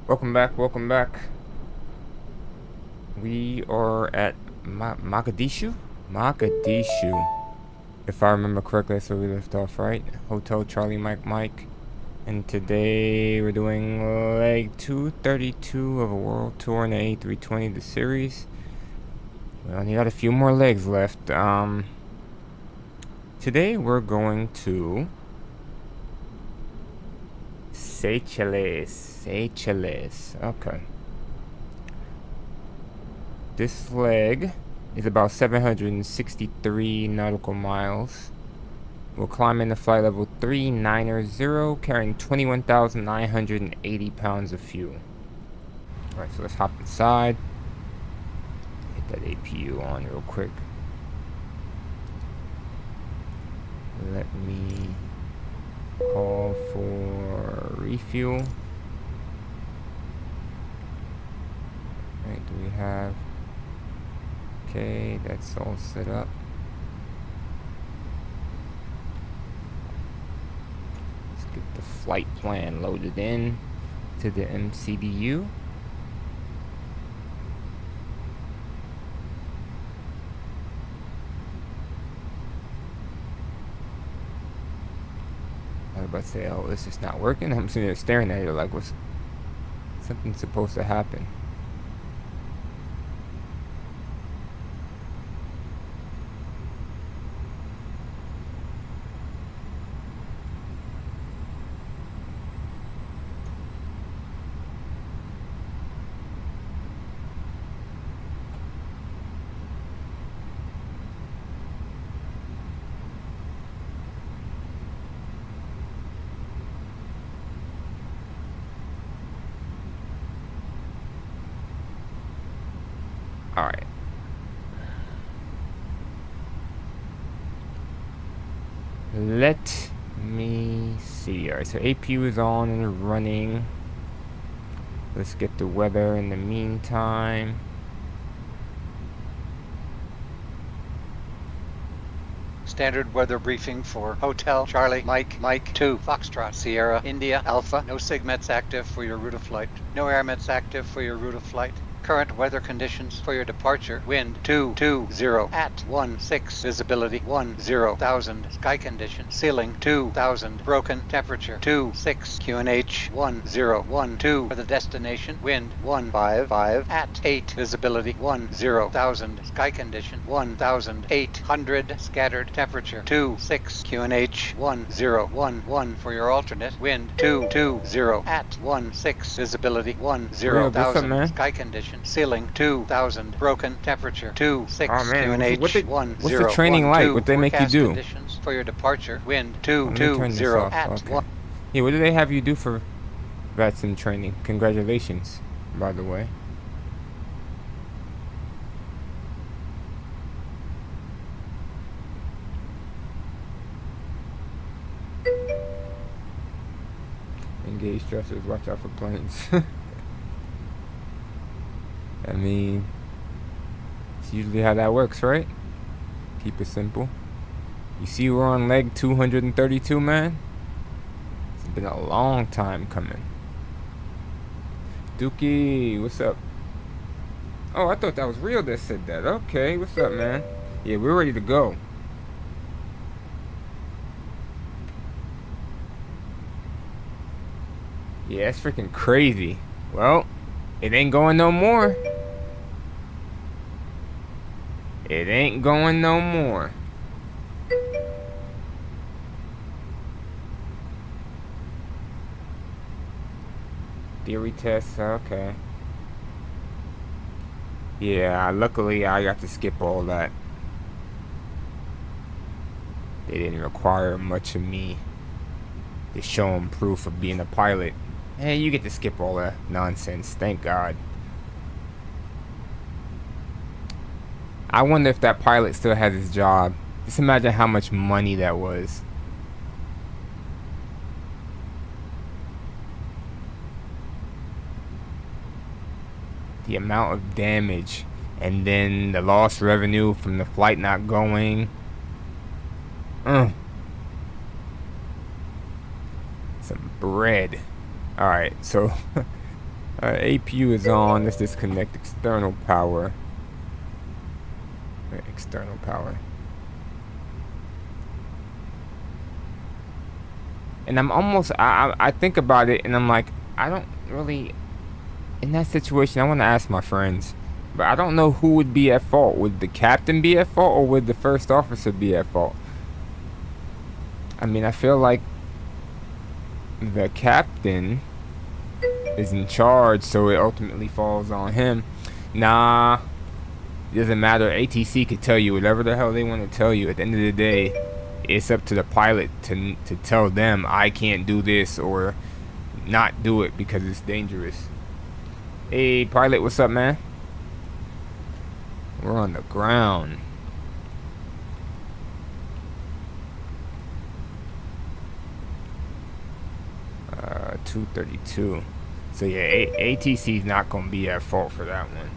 Welcome back, welcome back. We are at Mogadishu? Mogadishu. If I remember correctly, that's where we left off, right? Hotel Charlie Mike Mike. And today we're doing leg 232 of a world tour in the A320, the series. We only got a few more legs left. Today we're going to Seychelles. Okay. This leg is about 763 nautical miles. We'll climb into flight level 390, carrying 21,980 pounds of fuel. Alright, so let's hop inside. Hit that APU on real quick. Let me call for refuel. Alright, do we have... Okay, that's all set up. Let's get the flight plan loaded in to the MCDU. I was about to say, oh, this is not working. I'm sitting there staring at it like, what's something supposed to happen? Alright. Let me see. Alright, so APU is on and running. Let's get the weather in the meantime. Standard weather briefing for Hotel Charlie Mike 2 Foxtrot Sierra India Alpha. No SIGMETs active for your route of flight. No AirMETs active for your route of flight. Current weather conditions for your departure. Wind 220 at 16. Visibility 10,000. Sky condition. Ceiling 2,000. Broken. Temperature 26. QNH 1012 for the destination. Wind 155 at 8. Visibility 10,000. Sky condition 1,800. Scattered. Temperature 26. QNH 1011 for your alternate. Wind 220 at 16. Visibility 10,000. Sky condition. Ceiling 2,000. Broken. Temperature 26. Oh man, QNH what's the training like? What they make you do? Conditions for your departure. Wind Let me turn this 220 off. at Okay. 1. Yeah, what do they have you do for VATSIM training? Congratulations, by the way. Engage stressors, watch out for planes. I mean, it's usually how that works, right? Keep it simple. You see we're on leg 232, man? It's been a long time coming. Dookie, what's up? Oh, I thought that was real that said that. Okay, what's up, man? Yeah, we're ready to go. Yeah, that's freaking crazy. Well, it ain't going no more. It ain't going no more. Theory tests, okay. Yeah, luckily I got to skip all that. They didn't require much of me to show them proof of being a pilot. Hey, you get to skip all that nonsense, thank God. I wonder if that pilot still has his job. Just imagine how much money that was. The amount of damage, and then the lost revenue from the flight not going. Some bread. Alright, so APU is on. Let's disconnect external power. External power. And I'm almost, I think about it and I'm like, I don't really, in that situation, I want to ask my friends, but I don't know who would be at fault. Would the captain be at fault or would the first officer be at fault? I mean, I feel like the captain is in charge, so it ultimately falls on him. Nah, it doesn't matter. ATC could tell you whatever the hell they want to tell you. At the end of the day, it's up to the pilot to tell them I can't do this or not do it because it's dangerous. Hey, pilot, what's up, man? We're on the ground. Uh, 232. So yeah, ATC's not gonna be at fault for that one.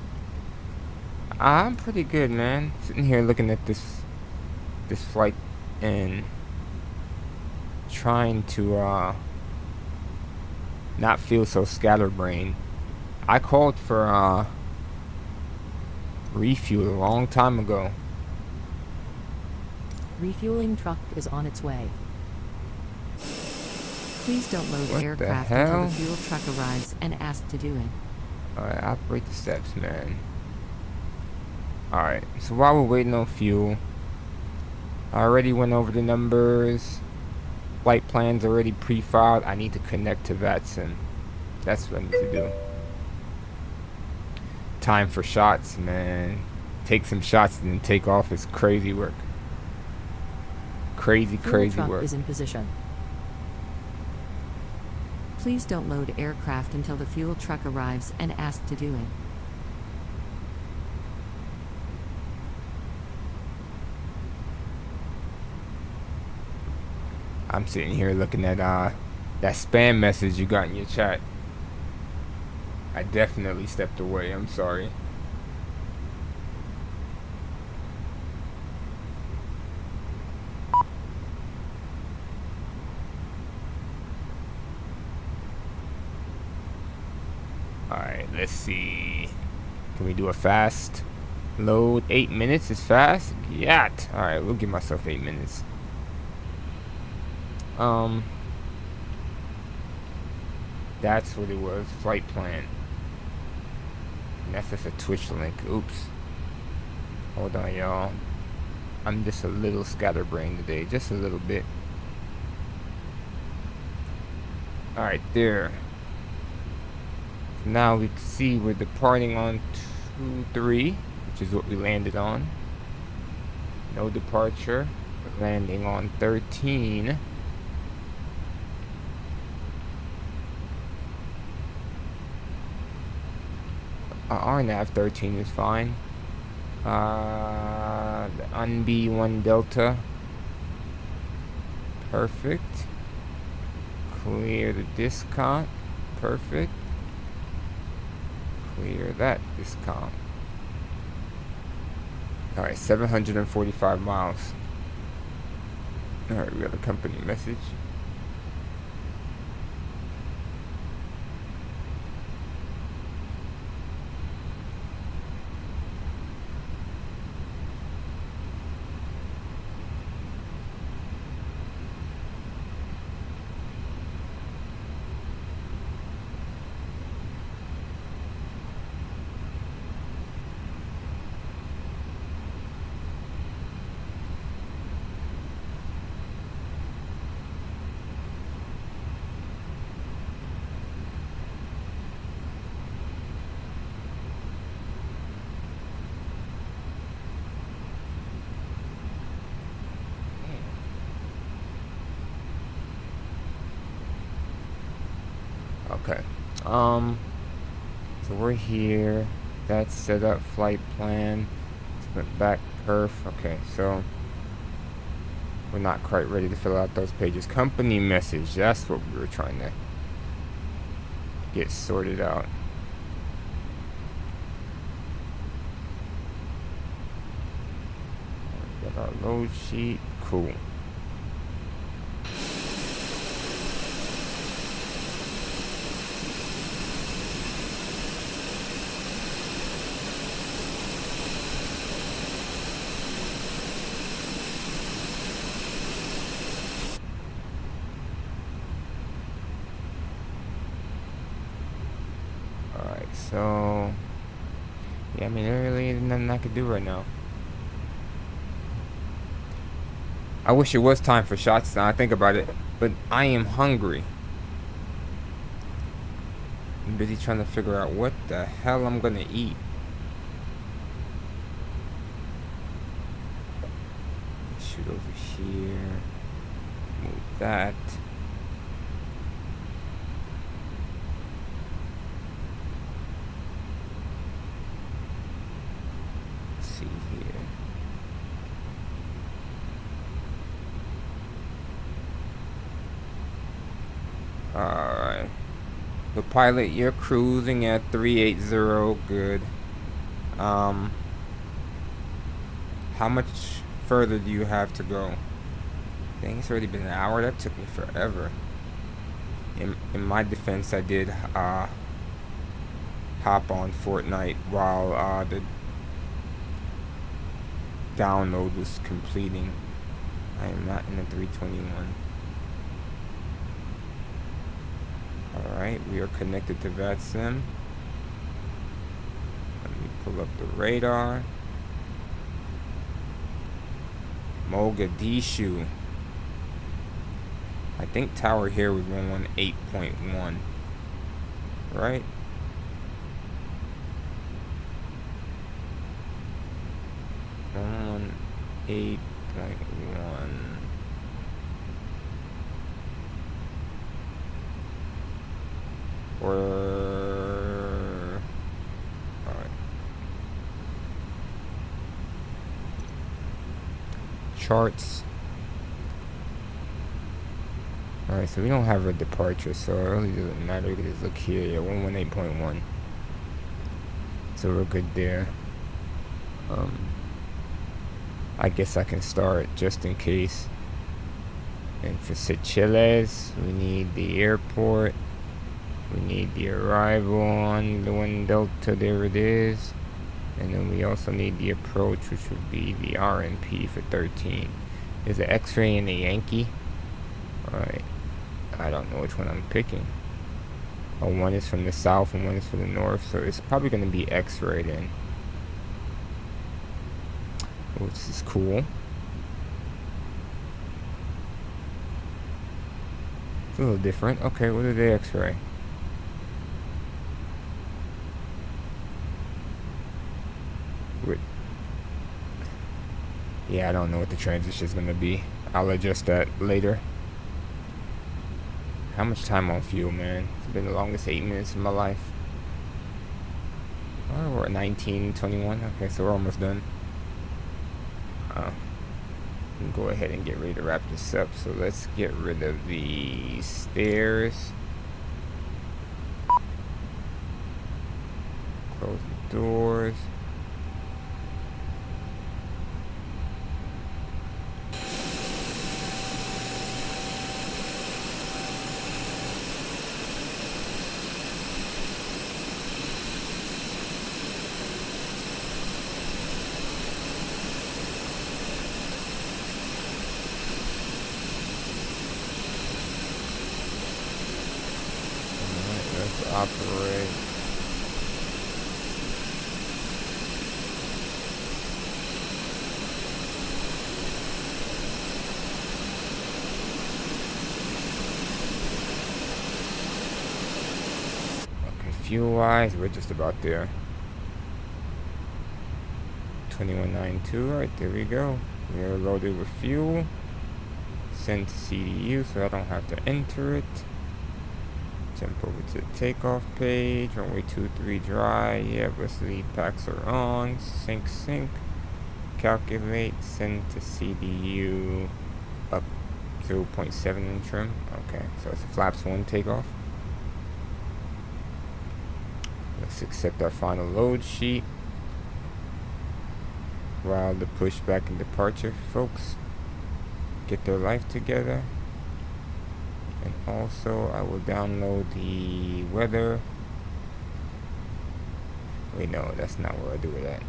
I'm pretty good, man. Sitting here looking at this flight and trying to not feel so scatterbrained. I called for refuel a long time ago. Refueling truck is on its way. Please don't load What the aircraft until hell? the fuel truck arrives and ask to do it. Alright, operate the steps, man. Alright, so while we're waiting on fuel, I already went over the numbers. Flight plans already pre-filed. I need to connect to VATSIM. That's what I need to do. Time for shots, man. Take some shots and then take off is crazy work. Crazy Fuel truck work. is in position. Please don't load aircraft until the fuel truck arrives and ask to do it. I'm sitting here looking at that spam message you got in your chat. I definitely stepped away. I'm sorry. Alright, let's see. Can we do a fast load? 8 minutes is fast? Yeah. Alright, we'll give myself 8 minutes. That's what it was. Flight plan. And that's just a Twitch link. Oops. Hold on, y'all. I'm just a little scatterbrained today. Just a little bit. Alright, there. Now we can see we're departing on 23, which is what we landed on. No departure. We're landing on 13. RNAV 13 is fine. The UNB1 Delta. Perfect. Clear the discount. Perfect. Clear that discount. Alright, 745 miles. Alright, we got a company message. Okay. So we're here. That's set up flight plan. Went back perf. Okay, so we're not quite ready to fill out those pages. Company message. That's what we were trying to get sorted out. Got our load sheet. Cool. so yeah, I mean, there really ain't nothing I could do right now. I wish it was time for shots now I think about it, but I am hungry. I'm busy trying to figure out what the hell I'm gonna eat. Shoot over here. Move that. Let's see here. Alright. The pilot, you're cruising at 380. Good. How much further do you have to go? Dang, it's already been an hour. That took me forever. In my defense, I did hop on Fortnite while the download was completing. I am not in the 321. Alright, we are connected to VATSIM. Let me pull up the radar. Mogadishu. I think tower here was 118.1. Right? On 8.1. Or alright. Charts. Alright, so we don't have a departure, so it really doesn't matter. We can just look here, yeah, 118.1. So we're good there. I guess I can start just in case. And for Seychelles, we need the airport. We need the arrival on the 1 Delta, there it is. And then we also need the approach, which would be the RMP for 13. There's an X-ray and a Yankee. Alright. I don't know which one I'm picking. Oh, one is from the south and one is from the north, so it's probably going to be X-ray then. Which is cool. It's a little different. Okay, what are the X-ray? Yeah, I don't know what the transition is going to be. I'll adjust that later. How much time on fuel, man? It's been the longest 8 minutes of my life. Oh, we're at 19:21. Okay, so we're almost done. Go ahead and get ready to wrap this up. So let's get rid of the stairs. Close the doors. Operate. Okay, fuel wise, we're just about there. 2192, right there we go. We are loaded with fuel. Send to CDU so I don't have to enter it. Jump over to the takeoff page. Runway 23 dry. Yeah, bus lead packs are on. Sync. Calculate. Send to CDU. Up 0.7 in trim. Okay, so it's a flaps 1 takeoff. Let's accept our final load sheet. While the pushback and departure folks get their life together. And also, I will download the weather. Wait, no, that's not where I do it at.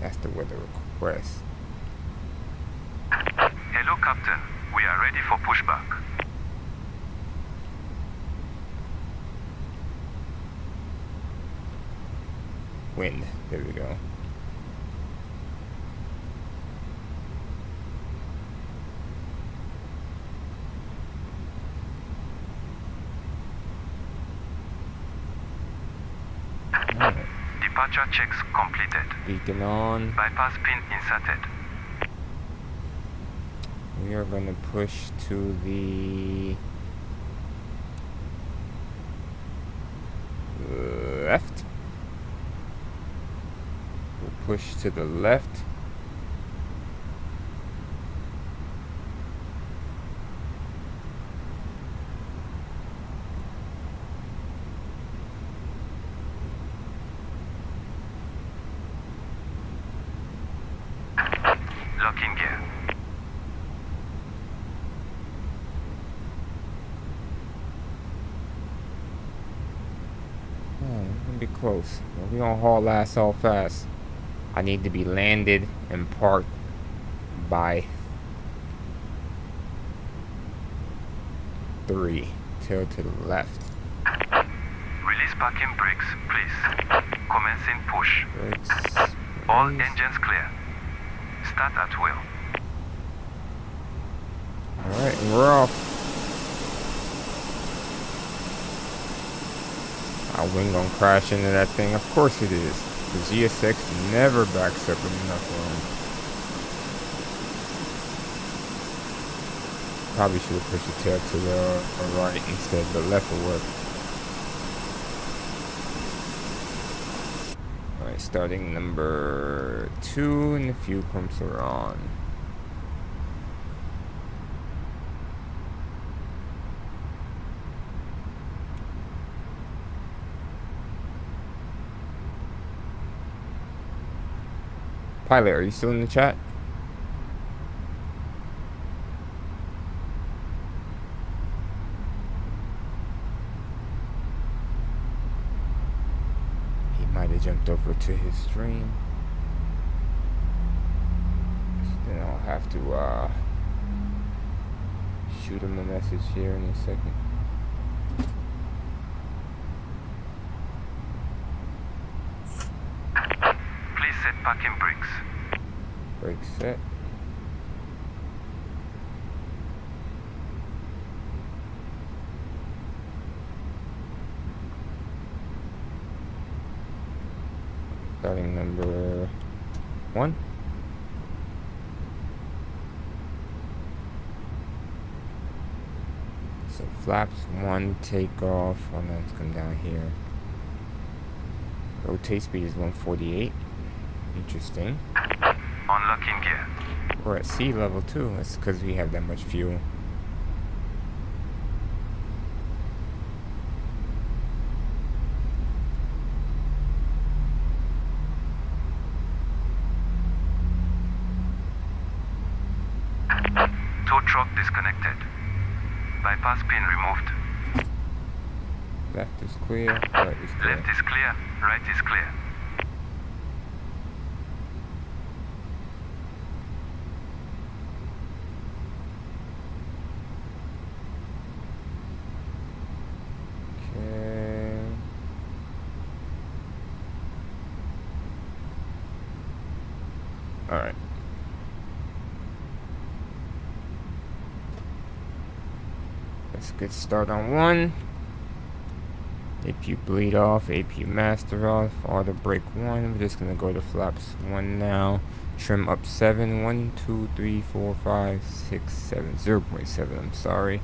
That's the weather request. Hello, Captain. We are ready for pushback. wind. There we go. Departure checks completed. Beacon on. Bypass pin inserted. We are going to push to the left. We'll push to the left. Locking gear. Gonna be close. We don't haul ass all fast. I need to be landed and parked by 3. Tail to the left. Release parking brakes, please. Commencing push. Brakes. All Release. engines clear. Start at will. Alright, we're off. Our wing gonna crash into that thing. Of course it is. The GSX never backs up in enough room. Probably should have pushed the tail to the right instead, but left will work. Alright, starting number 2 and the fuel pumps are on. Pilot, are you still in the chat? He might have jumped over to his stream. Then I'll have to shoot him a message here in a second. Please set parking brakes. Brake set. Starting number 1. So flaps 1, take off. Oh no, let's come down here. Rotate speed is 148. Interesting. Unlocking gear. We're at sea level too. That's because we have that much fuel. Tow truck disconnected. Bypass pin removed. Left is clear. Right is clear. Left is clear. Right is clear. Okay. Alright. Let's get started on 1. APU bleed off, APU master off, auto brake 1. We're just gonna go to flaps 1 now. Trim up 7. 1, 2, 3, 4, 5, 6, 7. 0.7, I'm sorry.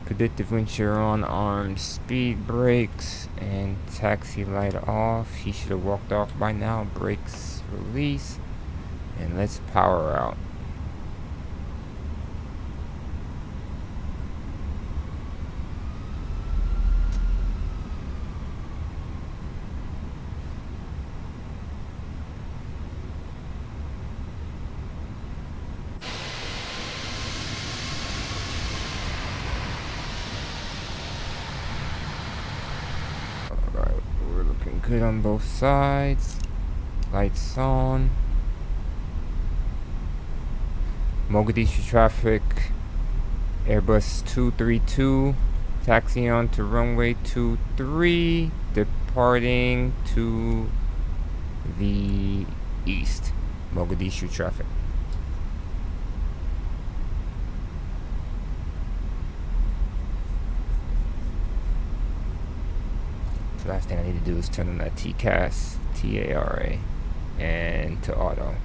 Predictive wind shear on, arms, speed brakes, and taxi light off. He should have walked off by now. Brakes release. And let's power out. Alright, we're looking good on both sides. Lights on. Mogadishu traffic. Airbus 232. Taxi on to runway 23. Departing to the east, Mogadishu traffic. The last thing I need to do is turn on that TCAS, TARA, and to auto.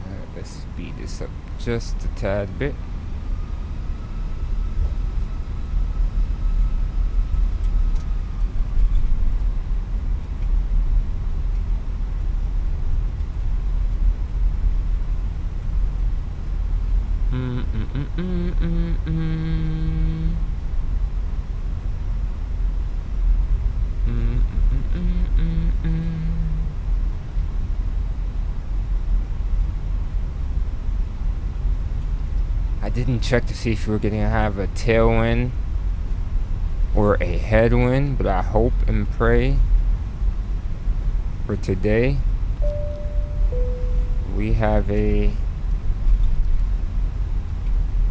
Alright, let's speed this up just a tad bit. I didn't check to see if we were going to have a tailwind or a headwind, but I hope and pray for today we have a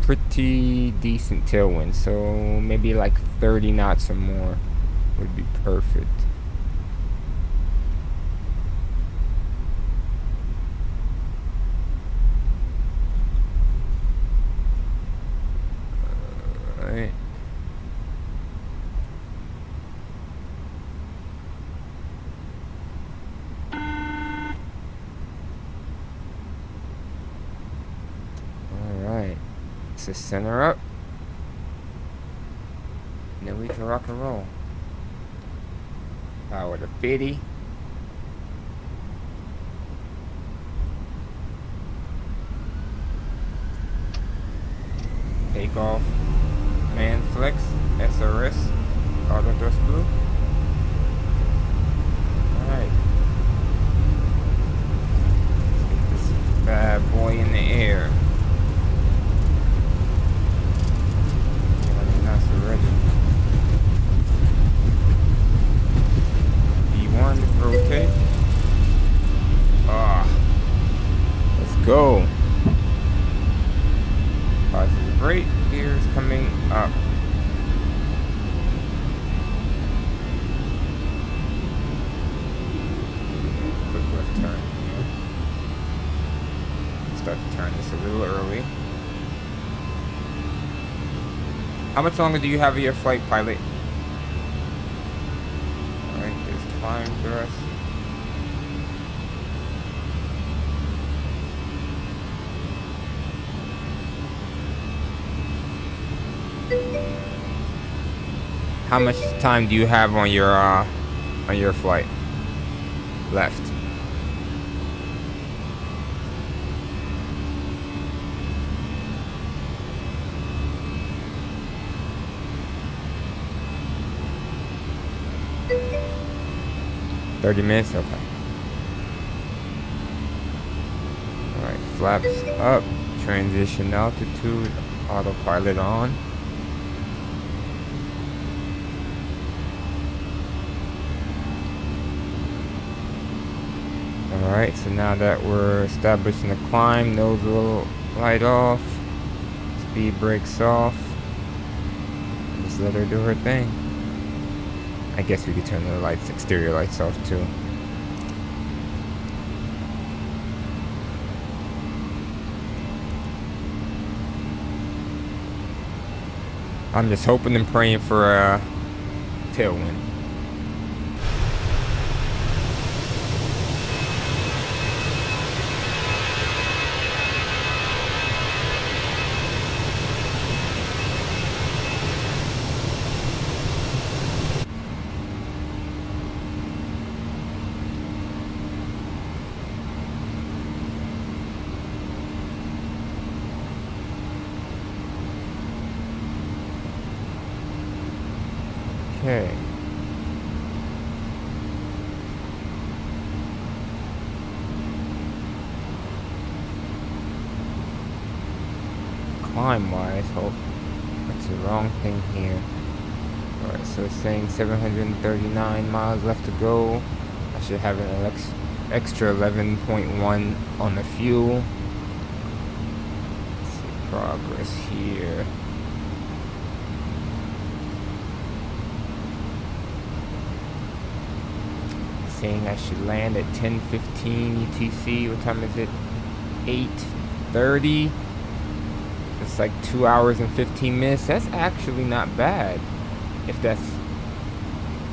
pretty decent tailwind, so maybe like 30 knots or more would be perfect. Alright. Alright. Let's center up. And then we can rock and roll. Power to 50. Take off. Man flex. SRS. Auto thrust blue. Alright. Let's get this bad boy in the air. Ready. B1, rotate. Let's go. Positive rate, gears coming up. Quick left turn here. Start to turn this a little early. How much longer do you have of your flight, pilot? Alright, there's climb thrust. How much time do you have on your flight left? $30 okay. Alright, flaps up, transition altitude, autopilot on. Alright, so now that we're establishing the climb, nose will light off, speed brakes off. Just let her do her thing. I guess we could turn the lights, exterior lights off too. I'm just hoping and praying for a tailwind. Okay. Climb wise, hope that's the wrong thing here. Alright, so it's saying 739 miles left to go. I should have an extra 11.1 on the fuel. Let's see progress here. saying I should land at 10:15 UTC. What time is it? 8:30. It's like 2 hours and 15 minutes. That's actually not bad. If that's,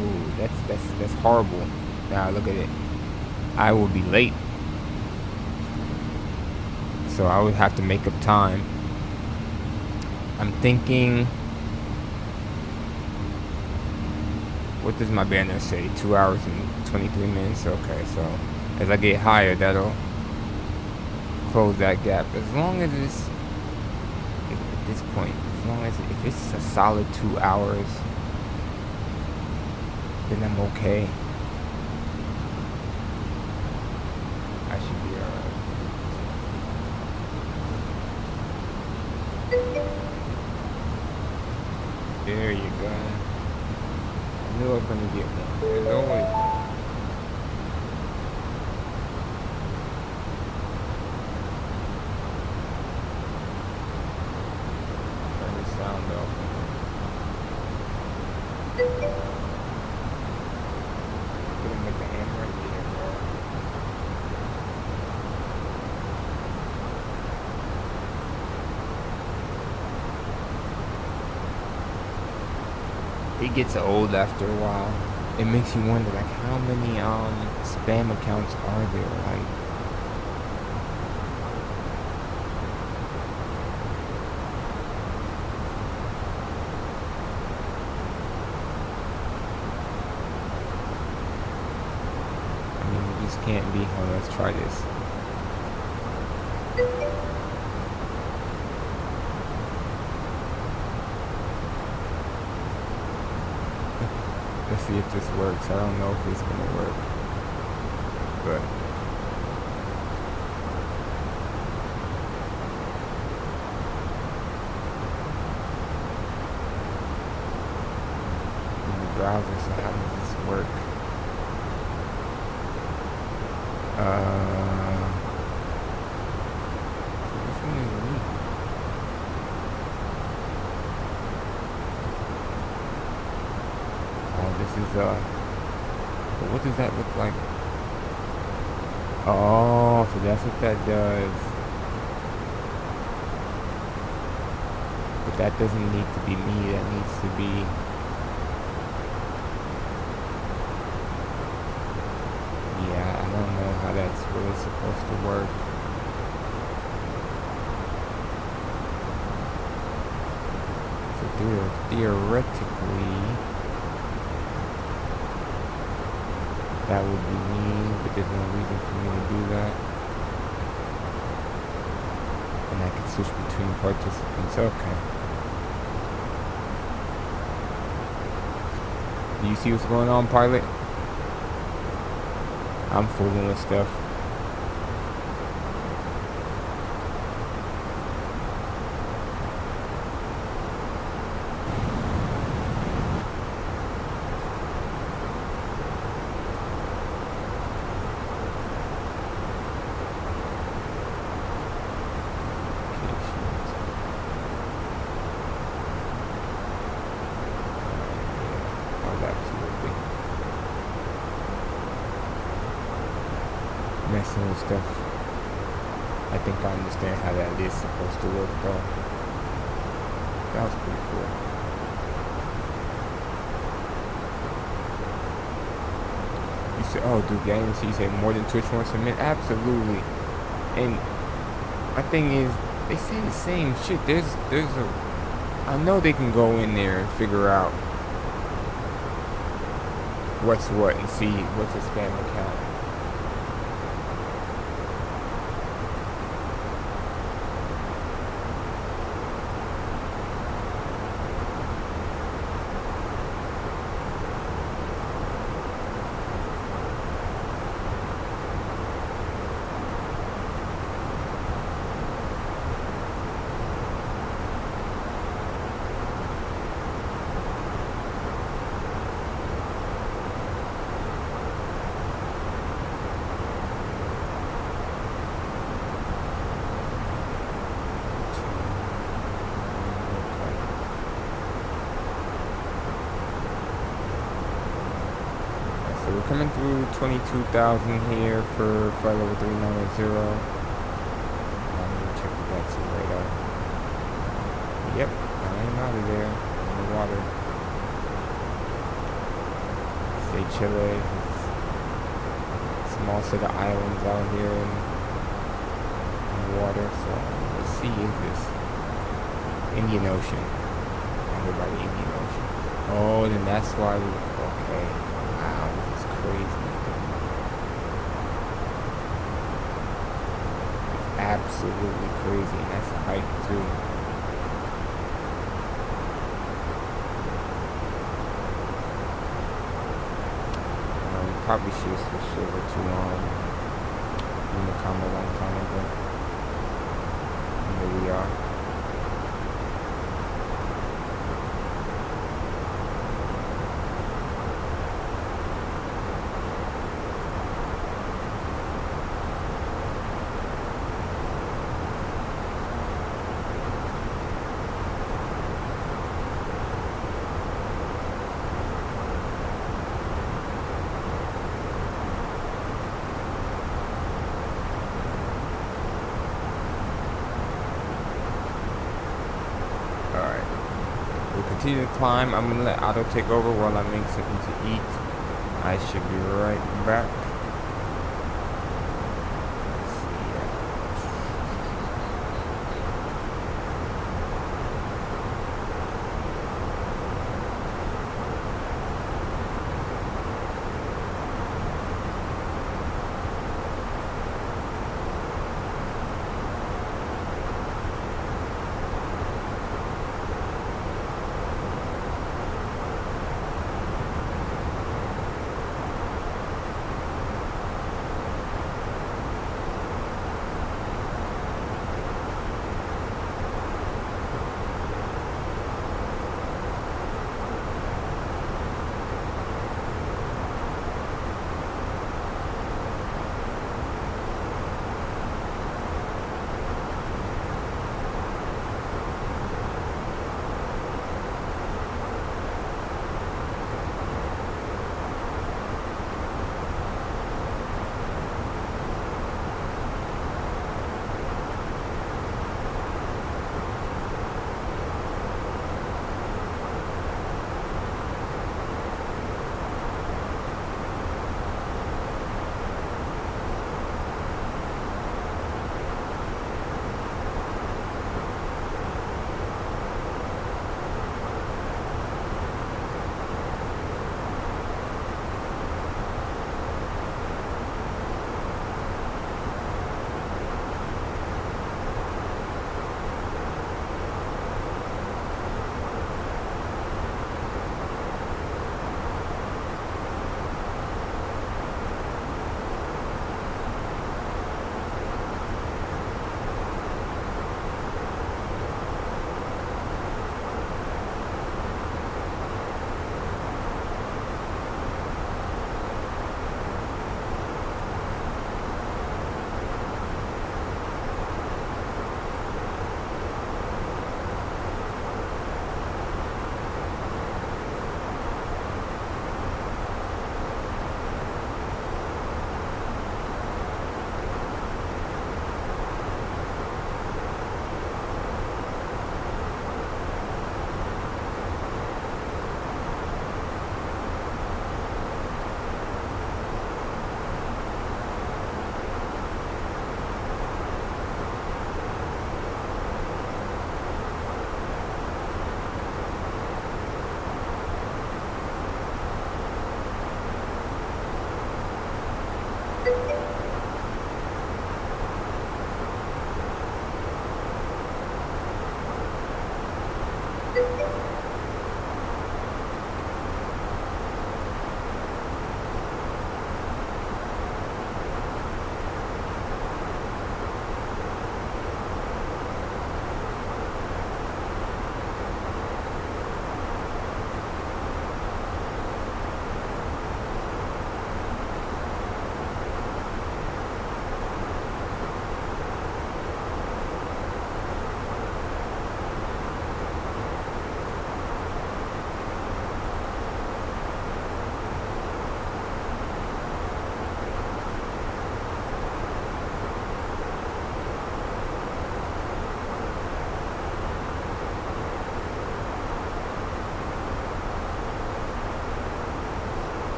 ooh, that's horrible. Now look at it. I will be late, so I would have to make up time. I'm thinking, what does my banner say? 2 hours and 23 minutes. Okay, so as I get higher, that'll close that gap. As long as it's, at this point, as long as if it's a solid 2 hours, then I'm okay. I should be alright. There you go. I knew I was gonna get one. There's always one. Turn the sound off. Couldn't make the hammer here, bro. It gets old after a while. It makes you wonder, like, how many spam accounts are there? Like, I mean, it just can't be. Hold on, let's try this. Let's see if this works. I don't know if it's gonna work, but in the browser, so how does this work? So this one is weak. Oh, this is but what does that look like? Oh, so that's what that does. But that doesn't need to be me. That needs to be. Yeah, I don't know how that's really supposed to work. So theoretically, that would be me, but there's no reason for me to do that. And I can switch between participants. Okay. Do you see what's going on, pilot? I'm fooling with stuff. Messing with stuff. I think I understand how that is supposed to work, though. That was pretty cool. You said, oh, dude, I didn't see you say more than Twitch wants to admit. Absolutely. And my thing is, they say the same shit. There's a, I know they can go in there and figure out what's what and see what's a spam account. we're coming through 22,000 here for flight level 390. Let me check the taxi radar. Yep, I am out of there in the water. Chile, small set of islands out here in the water. So what sea is this? Indian Ocean. I heard about the Indian Ocean. Oh, then that's why. Okay. Wow, this is crazy. It's absolutely crazy, and that's a hike too. Probably should have switched over to Unicom a long time ago. And here we are. Continue to climb. I'm gonna let Otto take over while I make something to eat. I should be right back.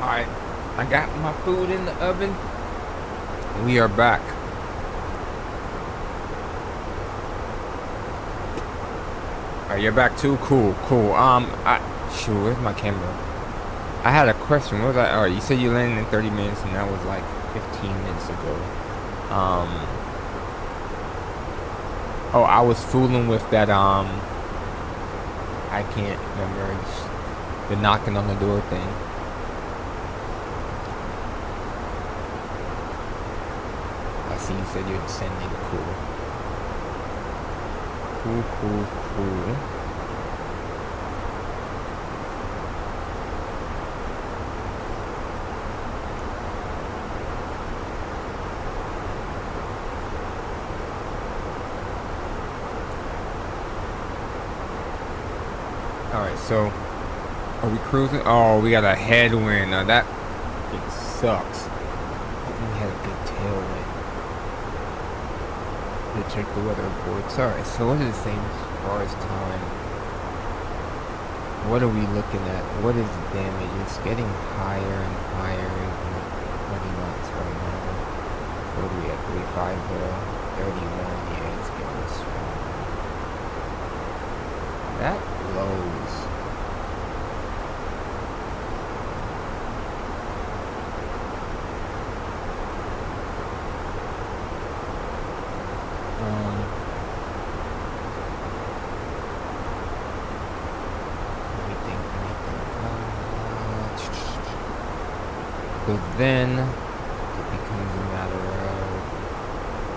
Alright, I got my food in the oven. We are back. Alright, you're back too? Cool. Shoot, where's my camera? I had a question. What was that? Alright, you said you landed in 30 minutes and that was like 15 minutes ago. Oh, I was fooling with that, I can't remember. It's the knocking on the door thing. I see you said you're descending. Cool. Cool. Alright, so are we cruising? Oh, we got a headwind. Now that it sucks. We had a good tailwind. To check the weather reports. Alright, so what is it saying as far as time? What are we looking at? What is the damage? It's getting higher and higher. 30 knots right now. What are we at? 35, 31. Yeah, it's getting strong. That blows. Let me think. So then it becomes a matter of,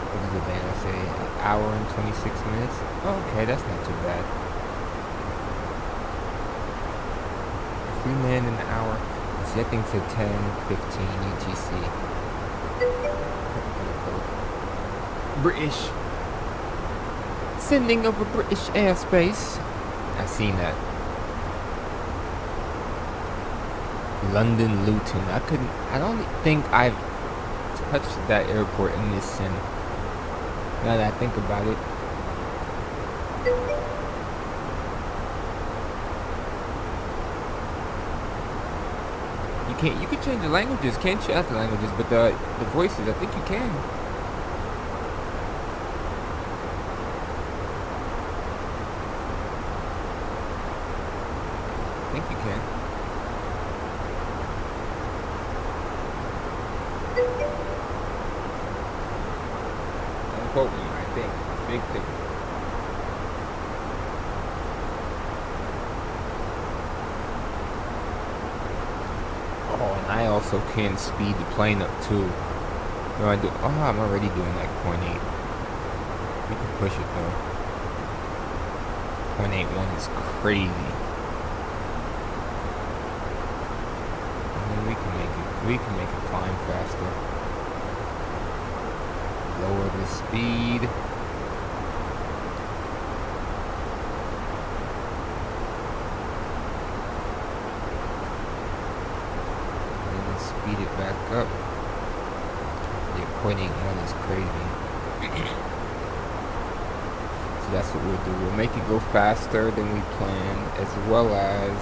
what does the banner say? An hour and 26 minutes? Okay, that's not too bad. If we land in an hour, it's I think to 10:15 UTC. British. Sending over British airspace. I've seen that. London Luton. I don't think I've touched that airport in this sim. Now that I think about it. You can change the languages, can't you? Not the languages, but the voices, I think you can. I think you can. Don't quote me, I think. Big thing. Oh, and I also can speed the plane up too. No, I do. Oh, I'm already doing like 0.8. We can push it though. 0.81 is crazy. And then we can make it climb faster. Lower the speed. Speed it back up. Yeah, 0.81 is crazy. So that's what we'll do. We'll make it go faster than we planned, as well as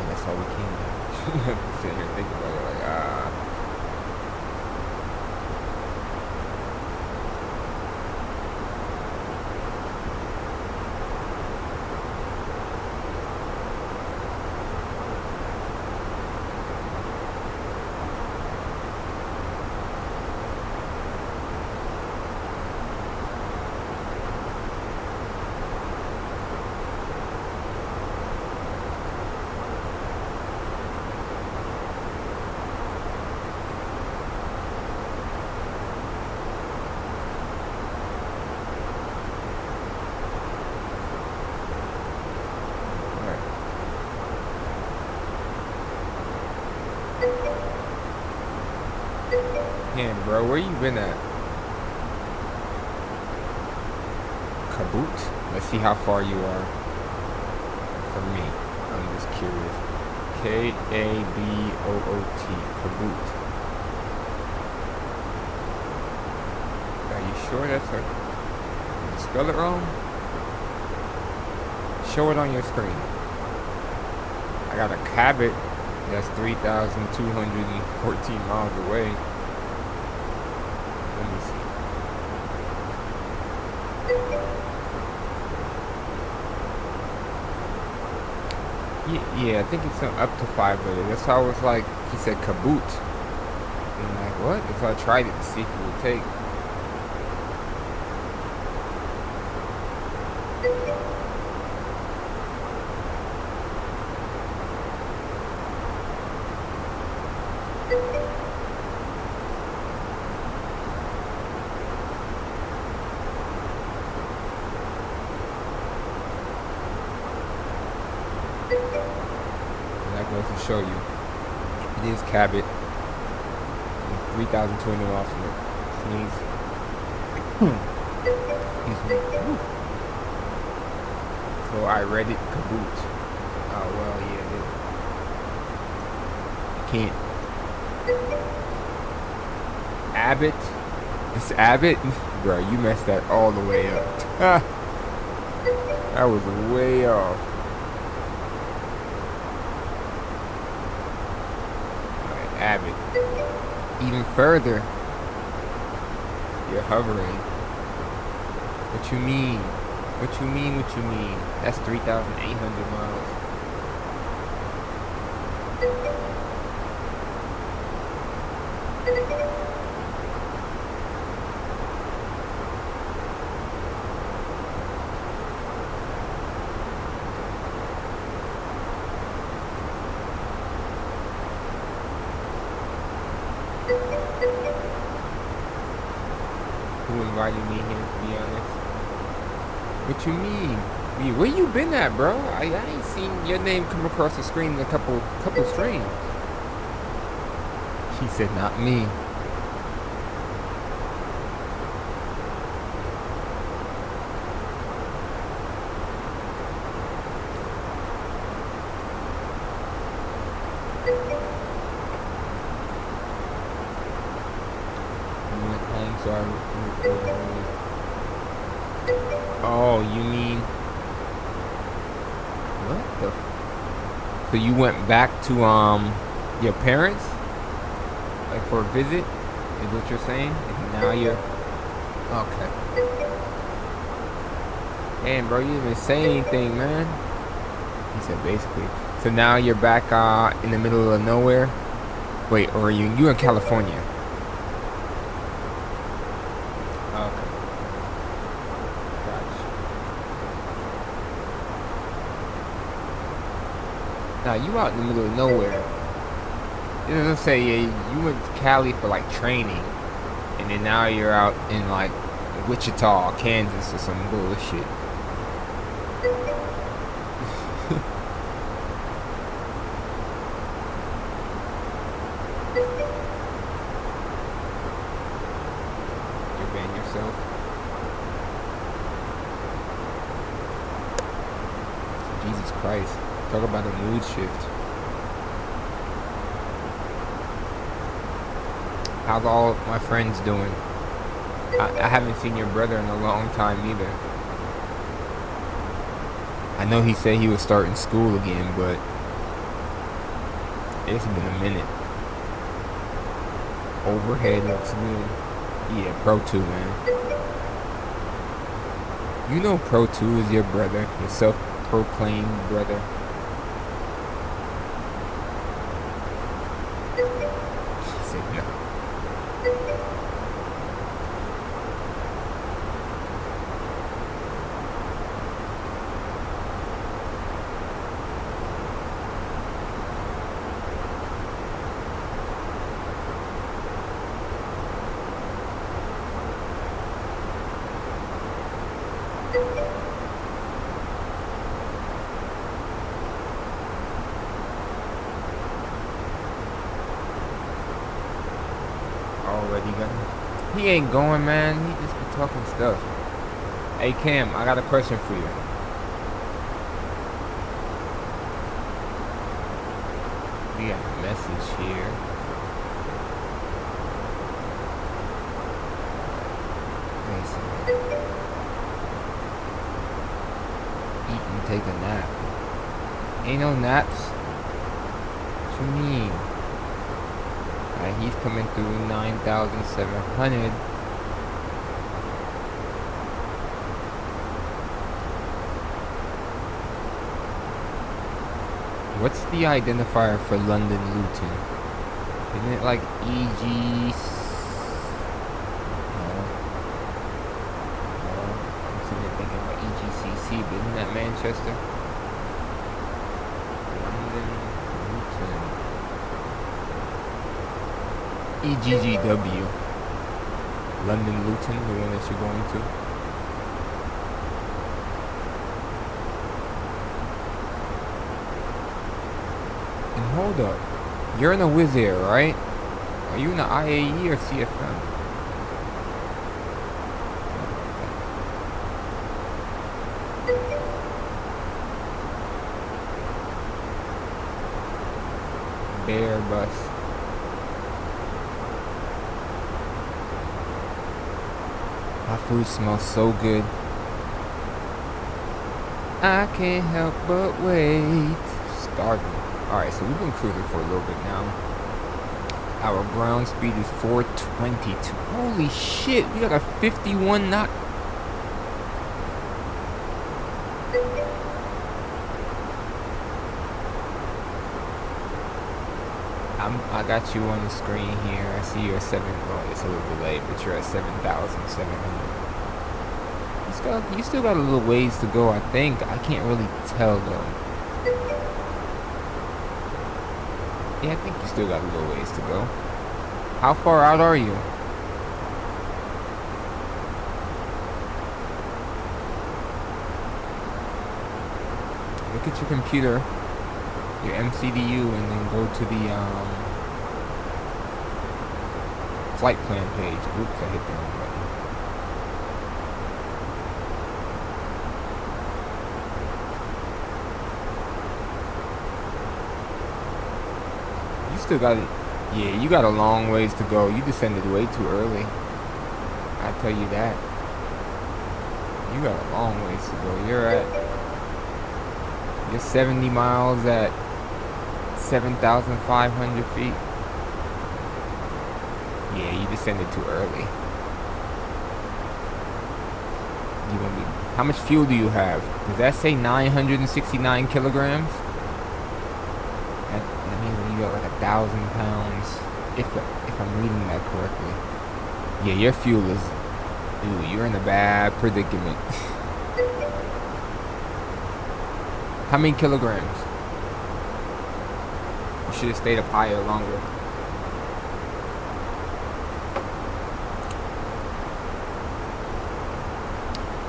that's all we can do. Sit here and think about it like, damn, bro, where you been at? Kaboot? Let's see how far you are from me. I'm just curious. K-A-B-O-O-T. Kaboot. Are you sure that's her? Did you spell it wrong? Show it on your screen. I got a Cabot that's 3,214 miles away. Let me see. Yeah, I think it's up to 500. That's how I was like, he said kaboot. And I'm like, what? So I tried it to see if it would take. To show you, it is Cabot. 3,200 off from it. Sneeze. Excuse me. Whew. So I read it kaboot. Oh well, yeah, it can't. Abbott. It's Abbott, bro. You messed that all the way up. That was way off. Abbott. Even further, you're hovering. What you mean? What you mean? What you mean? That's 3,800 miles. Who invited me here, to be honest? What you mean? Where you been at, bro? I ain't seen your name come across the screen in a couple streams. She said, not me. Oh, you mean what the? So you went back to your parents, like for a visit? Is what you're saying? And now you're okay. Damn, bro, you didn't even say anything, man. He said basically. So now you're back in the middle of nowhere. Wait, or are you in California? Now you out in the middle of nowhere. You know what I'm saying? Yeah, you went to Cali for like training, and then now you're out in like Wichita, Kansas, or some bullshit. You ban yourself. Jesus Christ. Talk about a mood shift. How's all my friends doing? I haven't seen your brother in a long time either. I know he said he was starting school again, but it's been a minute. Overhead looks good. Yeah, Pro 2, man. You know Pro 2 is your brother, your self-proclaimed brother. Already got him. He ain't going, man. He just be talking stuff. Hey Cam, I got a question for you. We got a message here. Eating and take a nap. Ain't no naps. What you mean? Alright, he's coming through 9,700. What's the identifier for London Luton? Isn't it like EG? No. No. I'm sitting there thinking about EGCC, but isn't that Manchester? London Luton. EGGW. London Luton, the one that you're going to. And hold up. You're in a Wizz Air, right? Are you in the IAE or CFM? Bear bus. My food smells so good. I can't help but wait. Starving. Alright, so we've been cruising for a little bit now. Our ground speed is 422. Holy shit, we got a 51 knot. I got you on the screen here. I see you're at 7. Oh, it's a little delayed, but you're at 7,700. You still got a little ways to go, I think. I can't really tell though. Yeah, I think you still got a little ways to go. How far out are you? Look at your computer, your MCDU, and then go to the flight plan page. Oops, I hit the wrong button. You still got it. Yeah, you got a long ways to go. You descended way too early. I tell you that. You got a long ways to go. You're 70 miles at 7,500 feet. Yeah, you descended too early. You gonna be? How much fuel do you have? Does that say 969 kilograms? That means you got like 1,000 pounds. If I'm reading that correctly. Yeah, your fuel is. Dude, you're in a bad predicament. How many kilograms? You should have stayed up higher longer.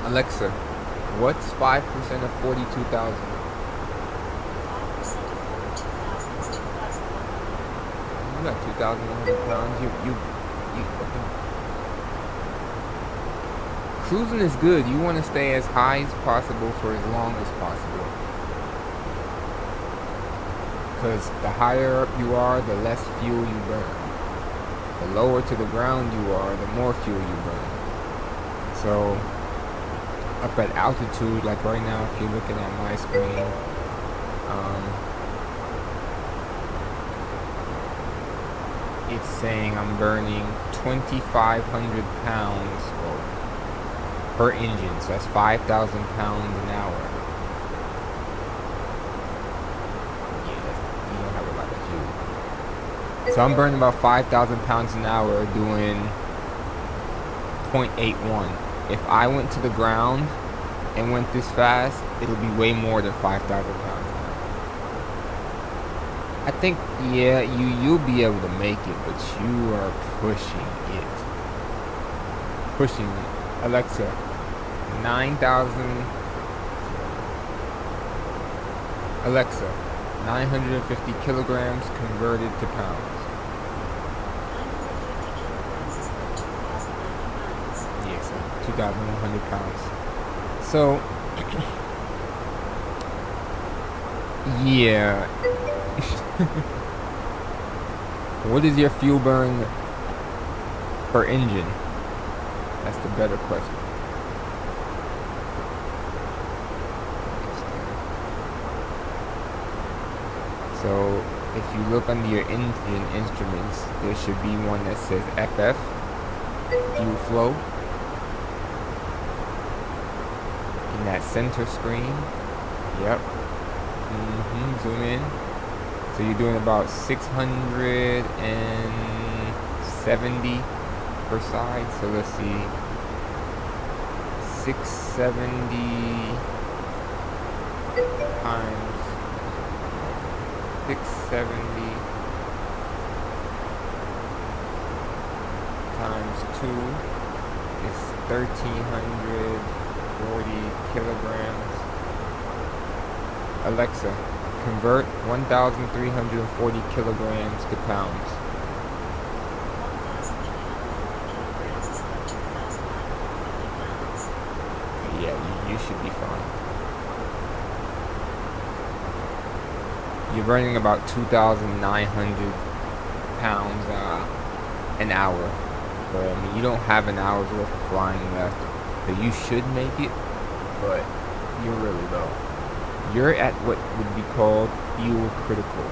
Alexa, what's 5% of 42,000? 5% of 42,000 is 2,100. You got 2,100 pounds. You cruising is good. You want to stay as high as possible for as long as possible. Because the higher up you are, the less fuel you burn. The lower to the ground you are, the more fuel you burn. So, up at altitude, like right now, if you're looking at my screen, it's saying I'm burning 2,500 pounds per engine, so that's 5,000 pounds an hour. You don't have a lot of fuel. So I'm burning about 5,000 pounds an hour doing 0.81. If I went to the ground and went this fast, it'll be way more than 5,000 pounds an hour. I think, yeah, you'll be able to make it, but you are pushing it. Pushing it. Alexa, 9,000. Alexa, 950 kilograms converted to pounds. 950 kilograms is about 2,900 pounds. Yes, 2,100 pounds. So, yeah. What is your fuel burn per engine? That's the better question. So if you look under your engine instruments, there should be one that says FF, fuel flow, in that center screen. Yep. Zoom in. So you're doing about 670 per side. So let's see. 670 times 670 times 2 is 1,340 kilograms. Alexa, convert 1,340 kilograms to pounds. 1,340 kilograms is about 2,980 pounds. Yeah, you should be fine. You're burning about 2,900 pounds an hour. But I mean, you don't have an hour's worth of flying left. So you should make it, but you're really low. You're at what would be called fuel critical.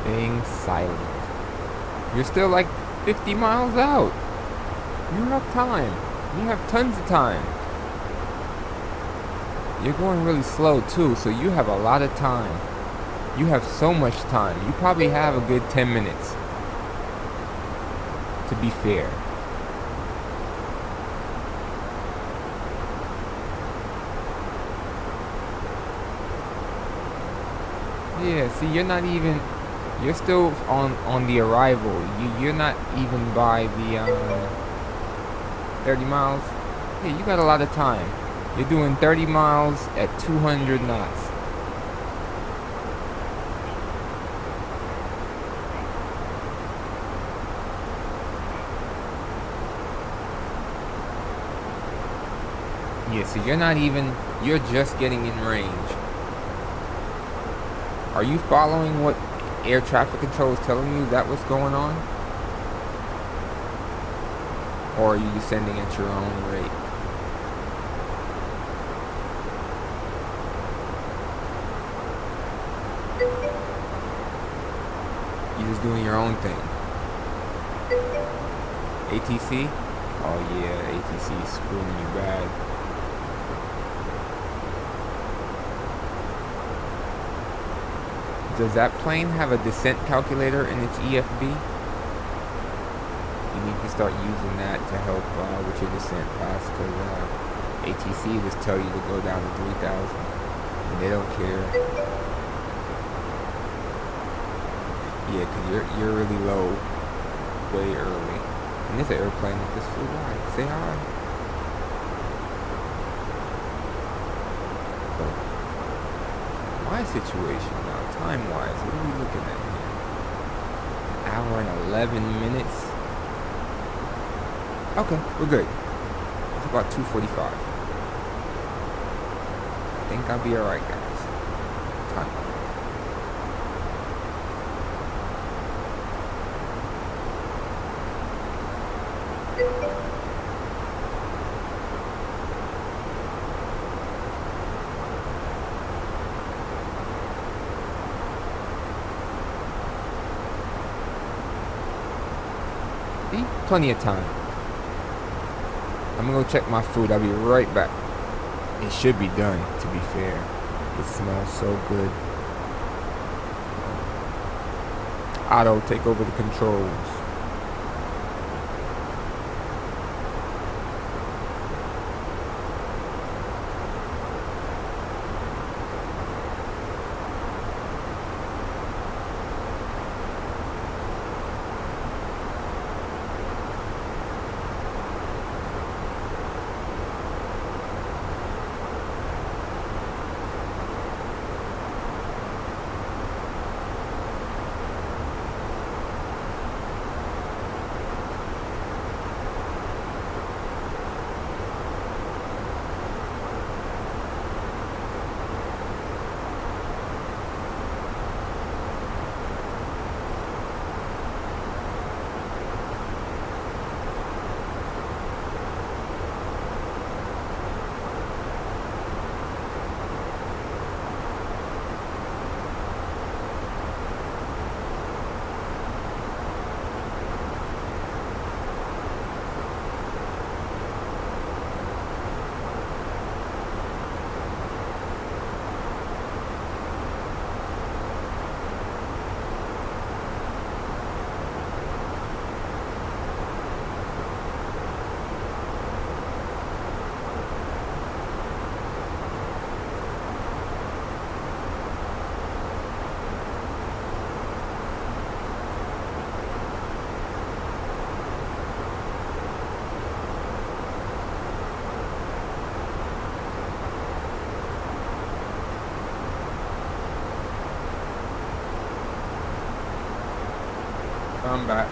Staying silent. You're still like 50 miles out. You have time. You have tons of time. You're going really slow too, so you have a lot of time. You have so much time. You probably have a good 10 minutes. To be fair. Yeah, see, you're still on the arrival. You're not even by the 30 miles. Yeah, you got a lot of time. You're doing 30 miles at 200 knots. Yeah, so you're just getting in range. Are you following what air traffic control is telling you? Is that what's going on? Or are you descending at your own rate? You're just doing your own thing. ATC? Oh yeah, ATC is screwing you bad. Does that plane have a descent calculator in its EFB? You need to start using that to help with your descent pass, because ATC just tell you to go down to 3,000, and they don't care. Yeah, because you're really low, way early. And there's an airplane that just flew by. Say hi. But my situation now, time-wise, what are we looking at here? An hour and 11 minutes. Okay, we're good. It's about 2:45. I think I'll be alright, guys. Time-wise. See? Plenty of time. I'm gonna go check my food. I'll be right back. It should be done, to be fair. It smells so good. Otto, take over the controls. I'm back.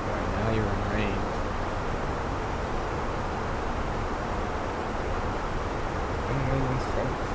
Right now you're in range. I'm waiting first.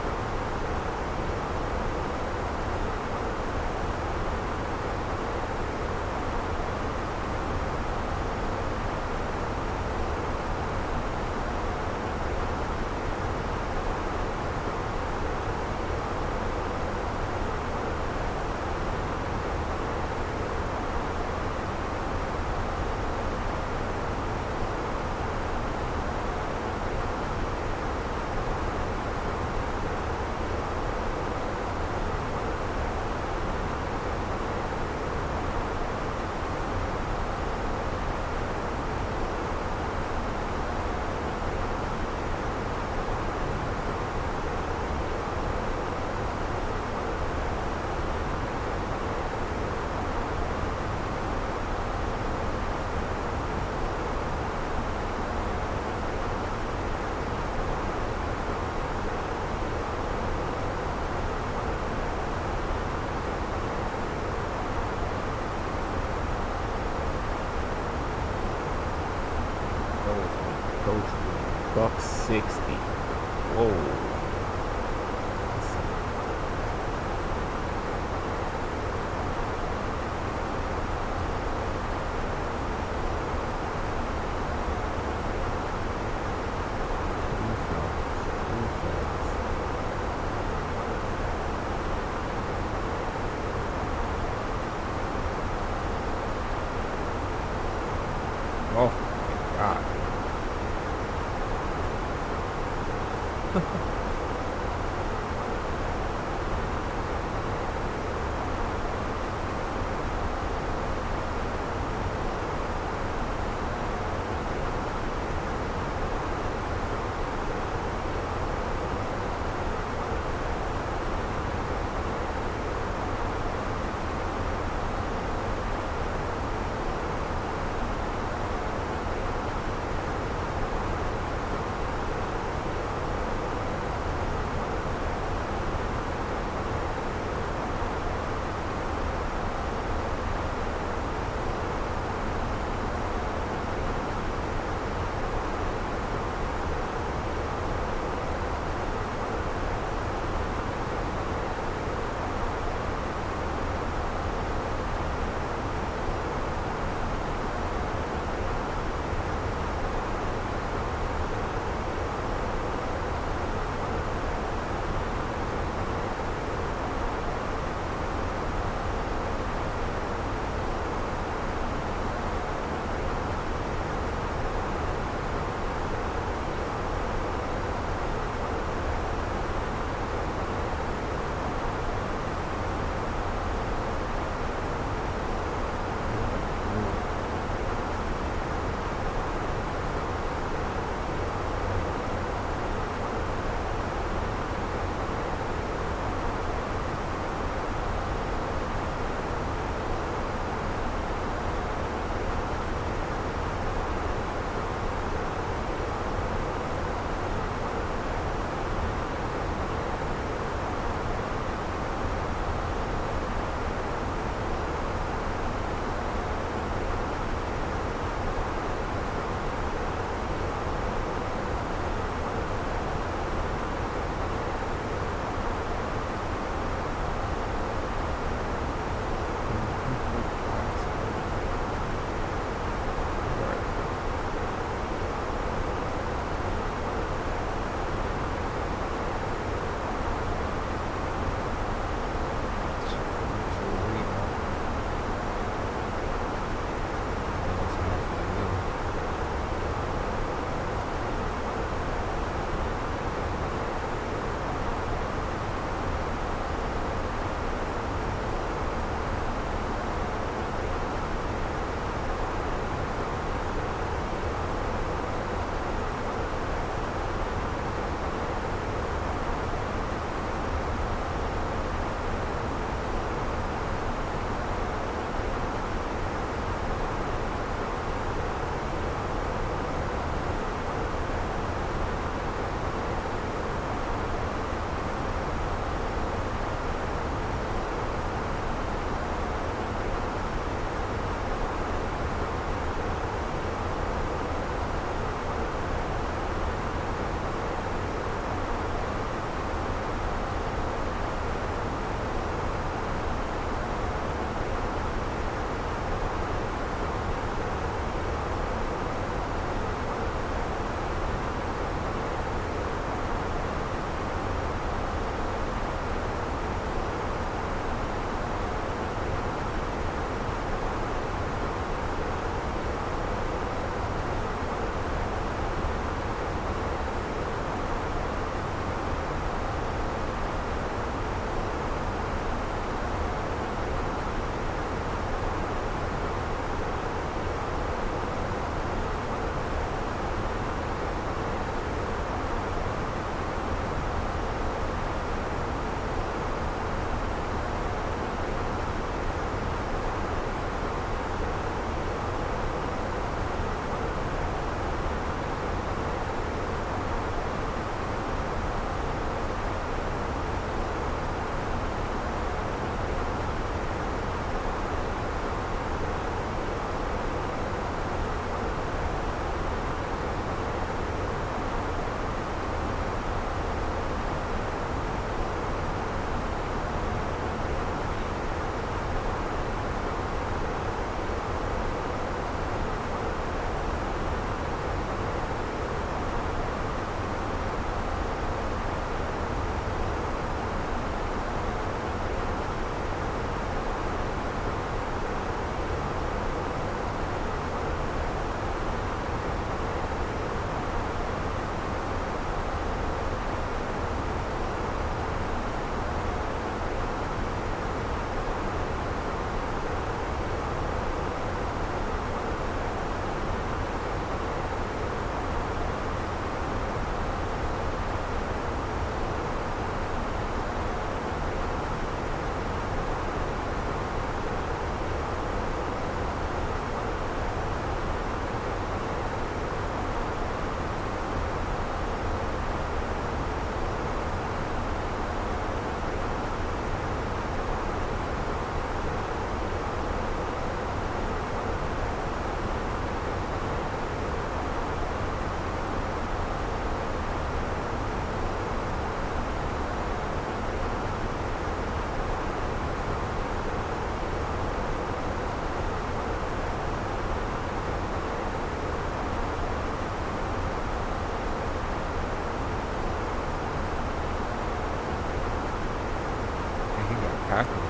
Buck 60. Whoa. Oh my god. passenger.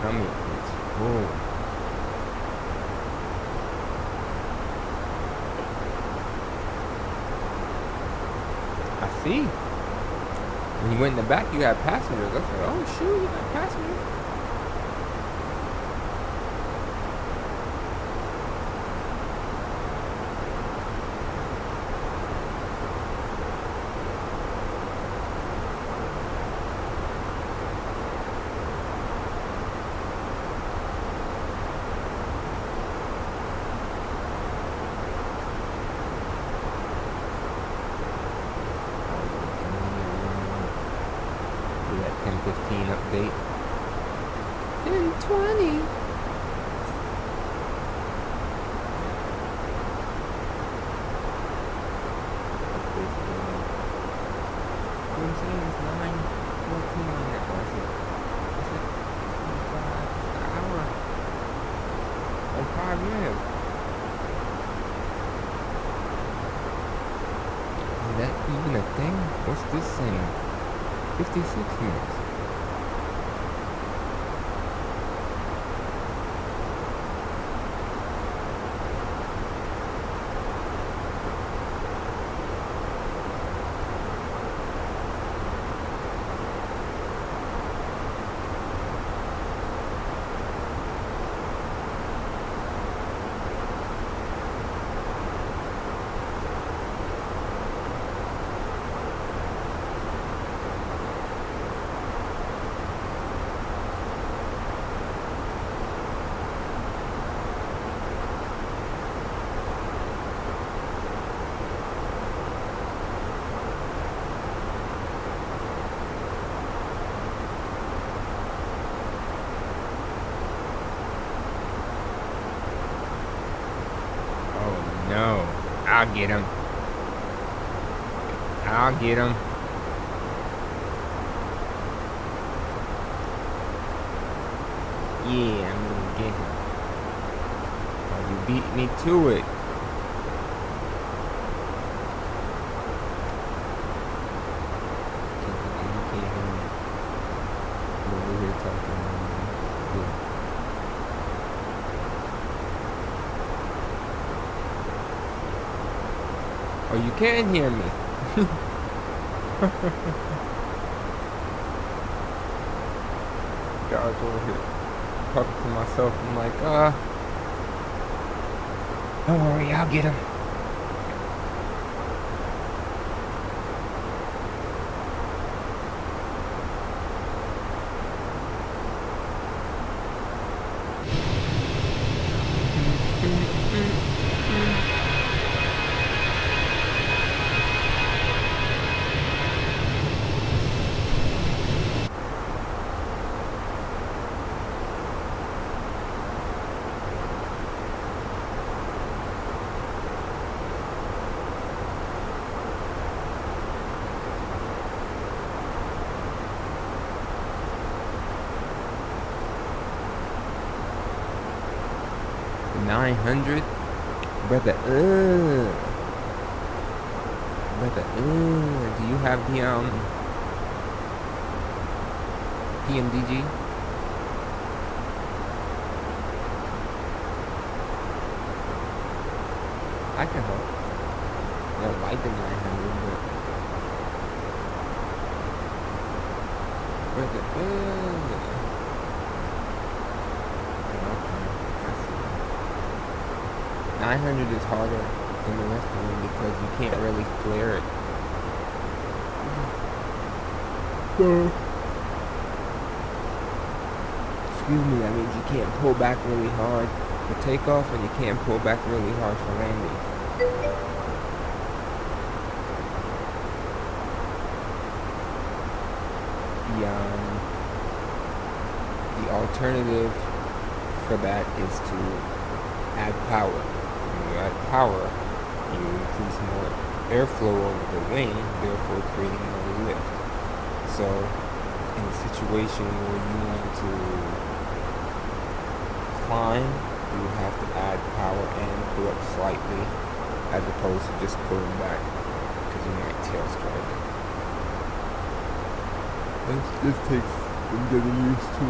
Tummy is full. I see. When you went in the back, you had passengers. I said, oh shoot, you got passengers. Do that 10:15 update. 10:20. That's basically like, what I'm saying is 9:14 on that one. It's like 45, it's an hour and 5 minutes. Is that even a thing? What's this saying? 56 minutes. No. I'll get him. I'll get him. Yeah, I'm gonna get him. Oh, you beat me to it. You can't hear me. I'm over here talking. Yeah. Oh, you can hear me. Guys over here talking to myself. I'm like, don't worry, I'll get him. The 900, brother. Brother. Do you have the PMDG? I can help. I don't like the 900, but brother. Okay, I see. 900 is harder than the rest of them because you can't really flare it. So, excuse me, that means you can't pull back really hard for takeoff and you can't pull back really hard for landing. The alternative for that is to add power. When you add power, you increase more airflow over the wing, therefore creating more lift. So, in a situation where you want to climb, you would have to add power and pull up slightly, as opposed to just pulling back, because you might tail strike. This takes some getting used to.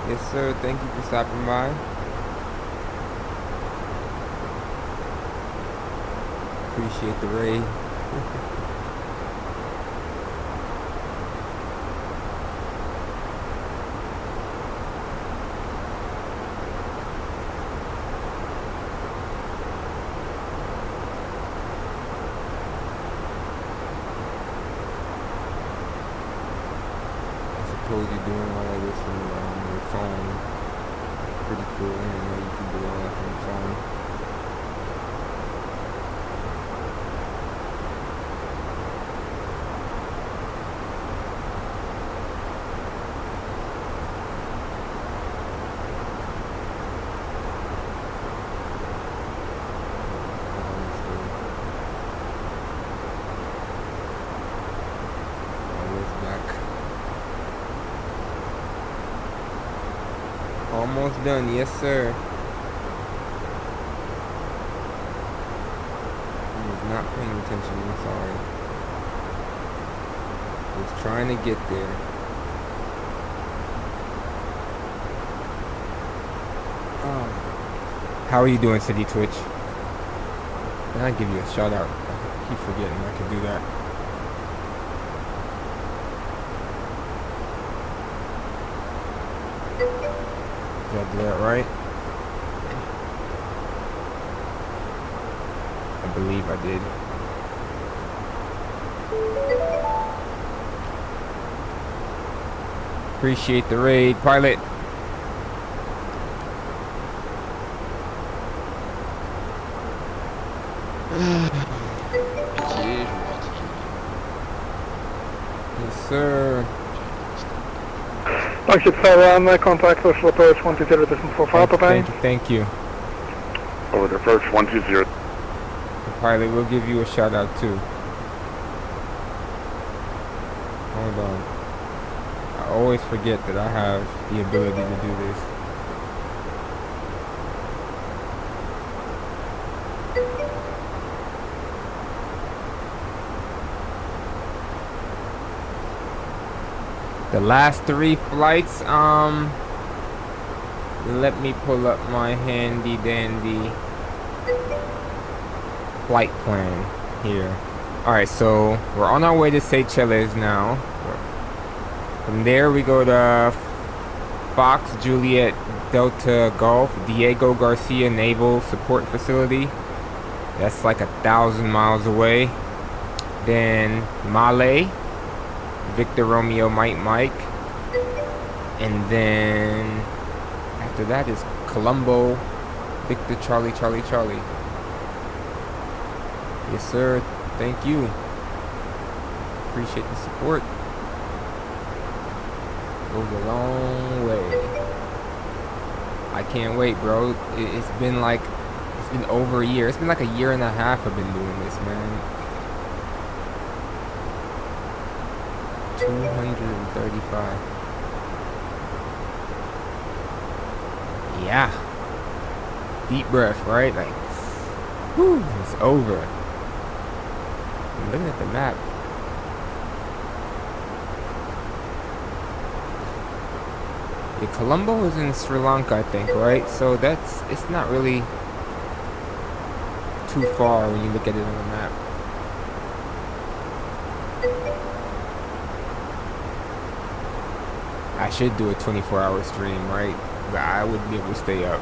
Yes, sir. Thank you for stopping by. Appreciate the raid. I suppose you're doing all of this from your phone. Pretty cool. I didn't know you can do all that from your phone. Almost done, yes sir. I was not paying attention, I'm sorry. Was trying to get there. Oh. How are you doing, City Twitch? Can I give you a shout out? I keep forgetting I can do that. Did I do that right? I believe I did. Appreciate the raid, pilot. Yes, sir. Flagship Taiwan, contact social approach 120.45, bye-bye. Thank you. Over the approach 120. Pilot, we'll give you a shout out too. Hold on. I always forget that I have the ability to do this. The last 3 flights, let me pull up my handy dandy flight plan here. Alright, so we're on our way to Seychelles now. From there we go to Fox Juliet Delta Golf Diego Garcia Naval Support Facility. That's like 1,000 miles away. Then Malé Victor Romeo Mike, and then after that is Colombo Victor Charlie. Yes sir, thank you, appreciate the support, goes a long way. I can't wait, bro. It's been over a year. It's been like a year and a half I've been doing this, man. 235. Yeah. Deep breath, right? Like, whew, it's over. I'm looking at the map. Yeah, Colombo is in Sri Lanka, I think, right? So it's not really too far when you look at it on the map. I should do a 24-hour stream, right? But I wouldn't be able to stay up.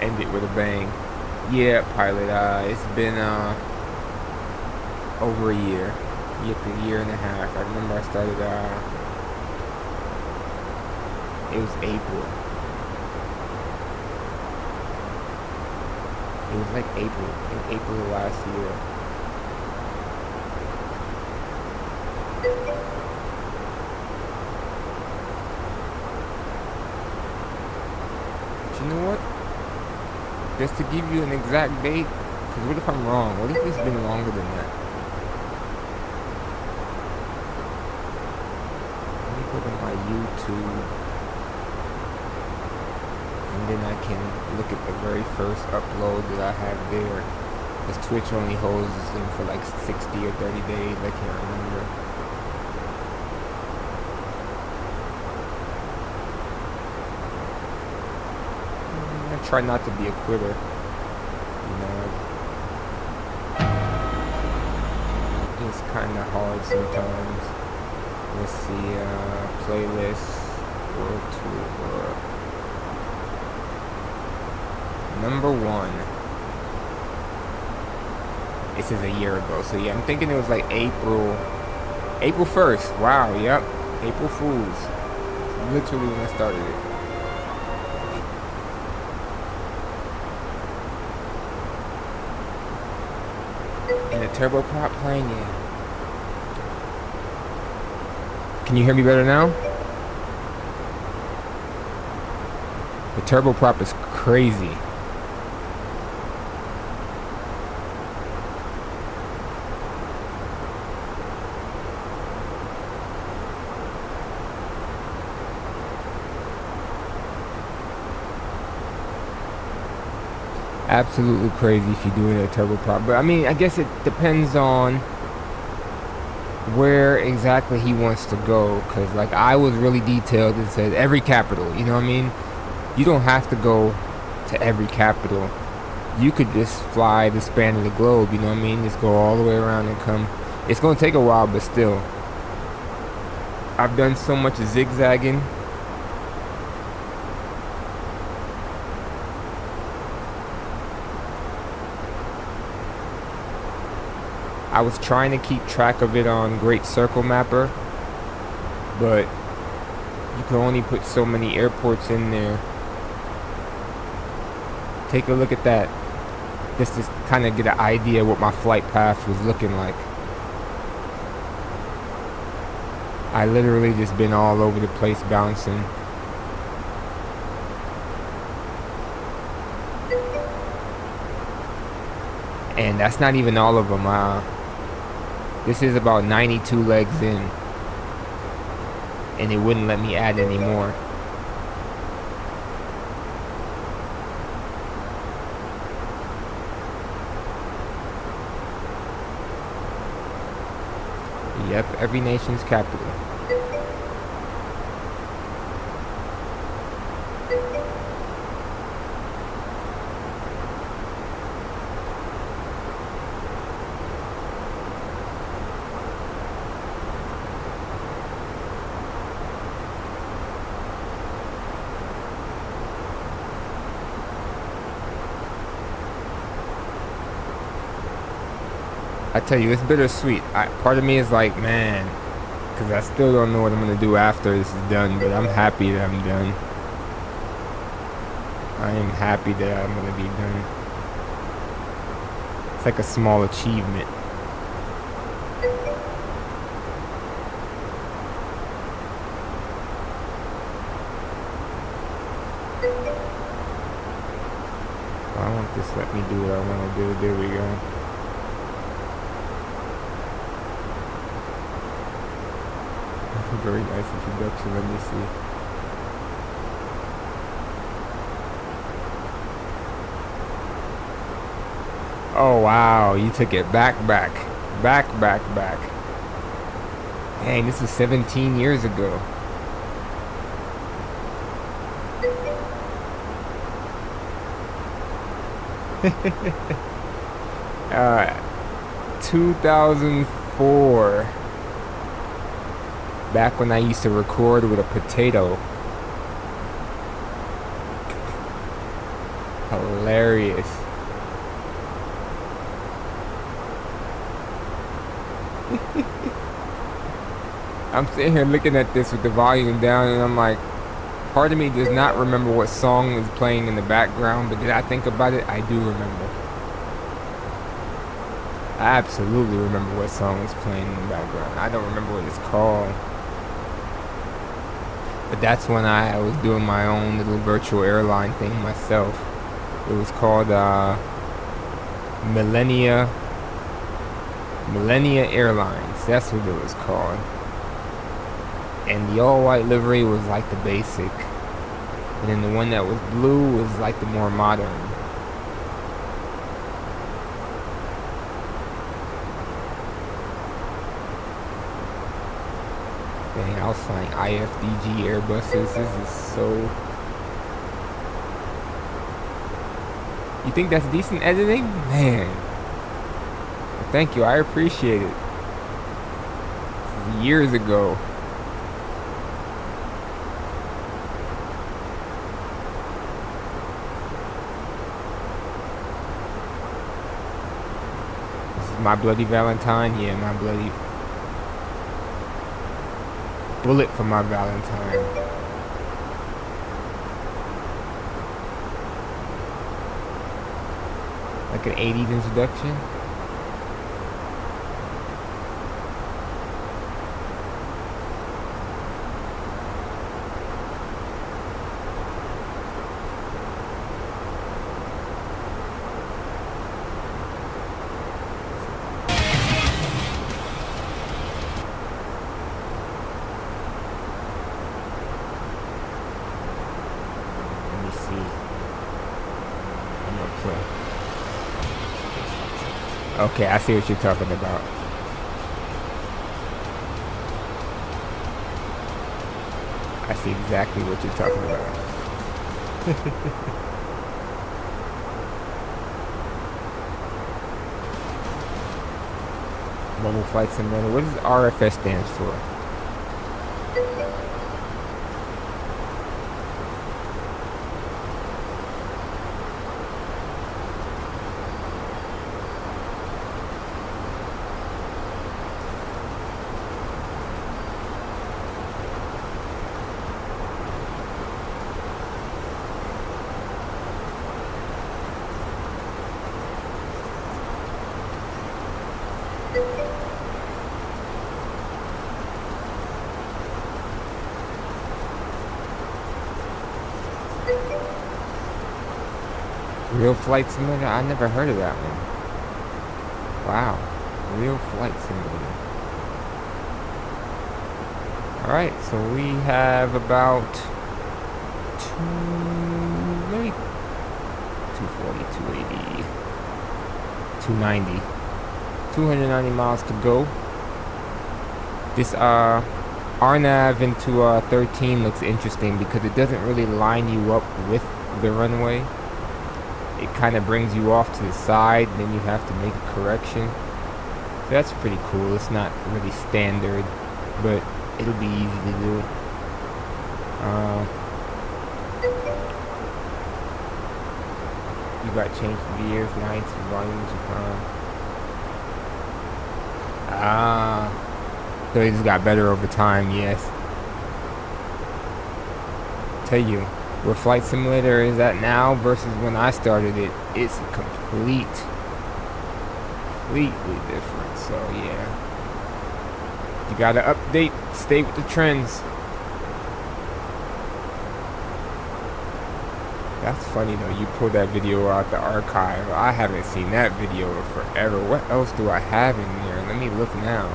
End it with a bang. Yeah, pilot. It's been over a year. A year and a half. I remember I started. It was April. It was like April. In April of last year. You know what? Just to give you an exact date, because what if I'm wrong? What if it's been longer than that? Let me go to my YouTube, and then I can look at the very first upload that I have there. Because Twitch only holds them for like 60 or 30 days, I can't remember. Try not to be a quitter, you know. It's kind of hard sometimes. Let's see, playlist, world tour, number 1. This is a year ago, so yeah, I'm thinking it was like April 1st. Wow, yep, April Fools. Literally when I started it. The turboprop plane, yeah. Can you hear me better now? The turboprop is crazy. Absolutely crazy if you do it at turboprop, but I mean, I guess it depends on where exactly he wants to go, because like I was really detailed and said every capital, you know what I mean? You don't have to go to every capital. You could just fly the span of the globe, you know what I mean? Just go all the way around and come. It's going to take a while, but still. I've done so much zigzagging. I was trying to keep track of it on Great Circle Mapper, but you can only put so many airports in there. Take a look at that, just to kind of get an idea what my flight path was looking like. I literally just been all over the place bouncing. And that's not even all of them. This is about 92 legs in, and it wouldn't let me add any more. Yep, every nation's capital. I tell you, it's bittersweet. Part of me is like, man, because I still don't know what I'm going to do after this is done, but I'm happy that I'm done. I am happy that I'm going to be done. It's like a small achievement. Why won't this let me do what I want to do? There we go. Very nice introduction. Let me see. Oh wow, you took it back. Dang, this is 17 years ago. uh, 2004. Back when I used to record with a potato. Hilarious. I'm sitting here looking at this with the volume down, and I'm like, part of me does not remember what song is playing in the background, but did I think about it? I do remember. I absolutely remember what song is playing in the background. I don't remember what it's called. But that's when I was doing my own little virtual airline thing myself. It was called Millennia Airlines. That's what it was called. And the all white livery was like the basic. And then the one that was blue was like the more modern. Dang, I was flying IFDG Airbuses. This is so... You think that's decent editing? Man. Well, thank you, I appreciate it. This is years ago. This is My Bloody Valentine? Yeah, My Bloody... Bullet for My Valentine. Like an 80s introduction. Okay, I see what you're talking about. I see exactly what you're talking about. Mobile Flight Simulator. What does RFS stands for? Real Flight Simulator? I never heard of that one. Wow. Real Flight Simulator. Alright, so we have about maybe 240, 280, 290. 290 miles to go. This RNAV into 13 looks interesting because it doesn't really line you up with the runway. It kind of brings you off to the side, then you have to make a correction. So that's pretty cool. It's not really standard, but it'll be easy to do. You got changed gears, nights, volumes, so it just got better over time, yes. Tell you, where Flight Simulator is at now versus when I started it, it's completely different. So yeah, you gotta update, stay with the trends. That's funny though, you pulled that video out the archive. I haven't seen that video in forever. What else do I have in there? Let me look now.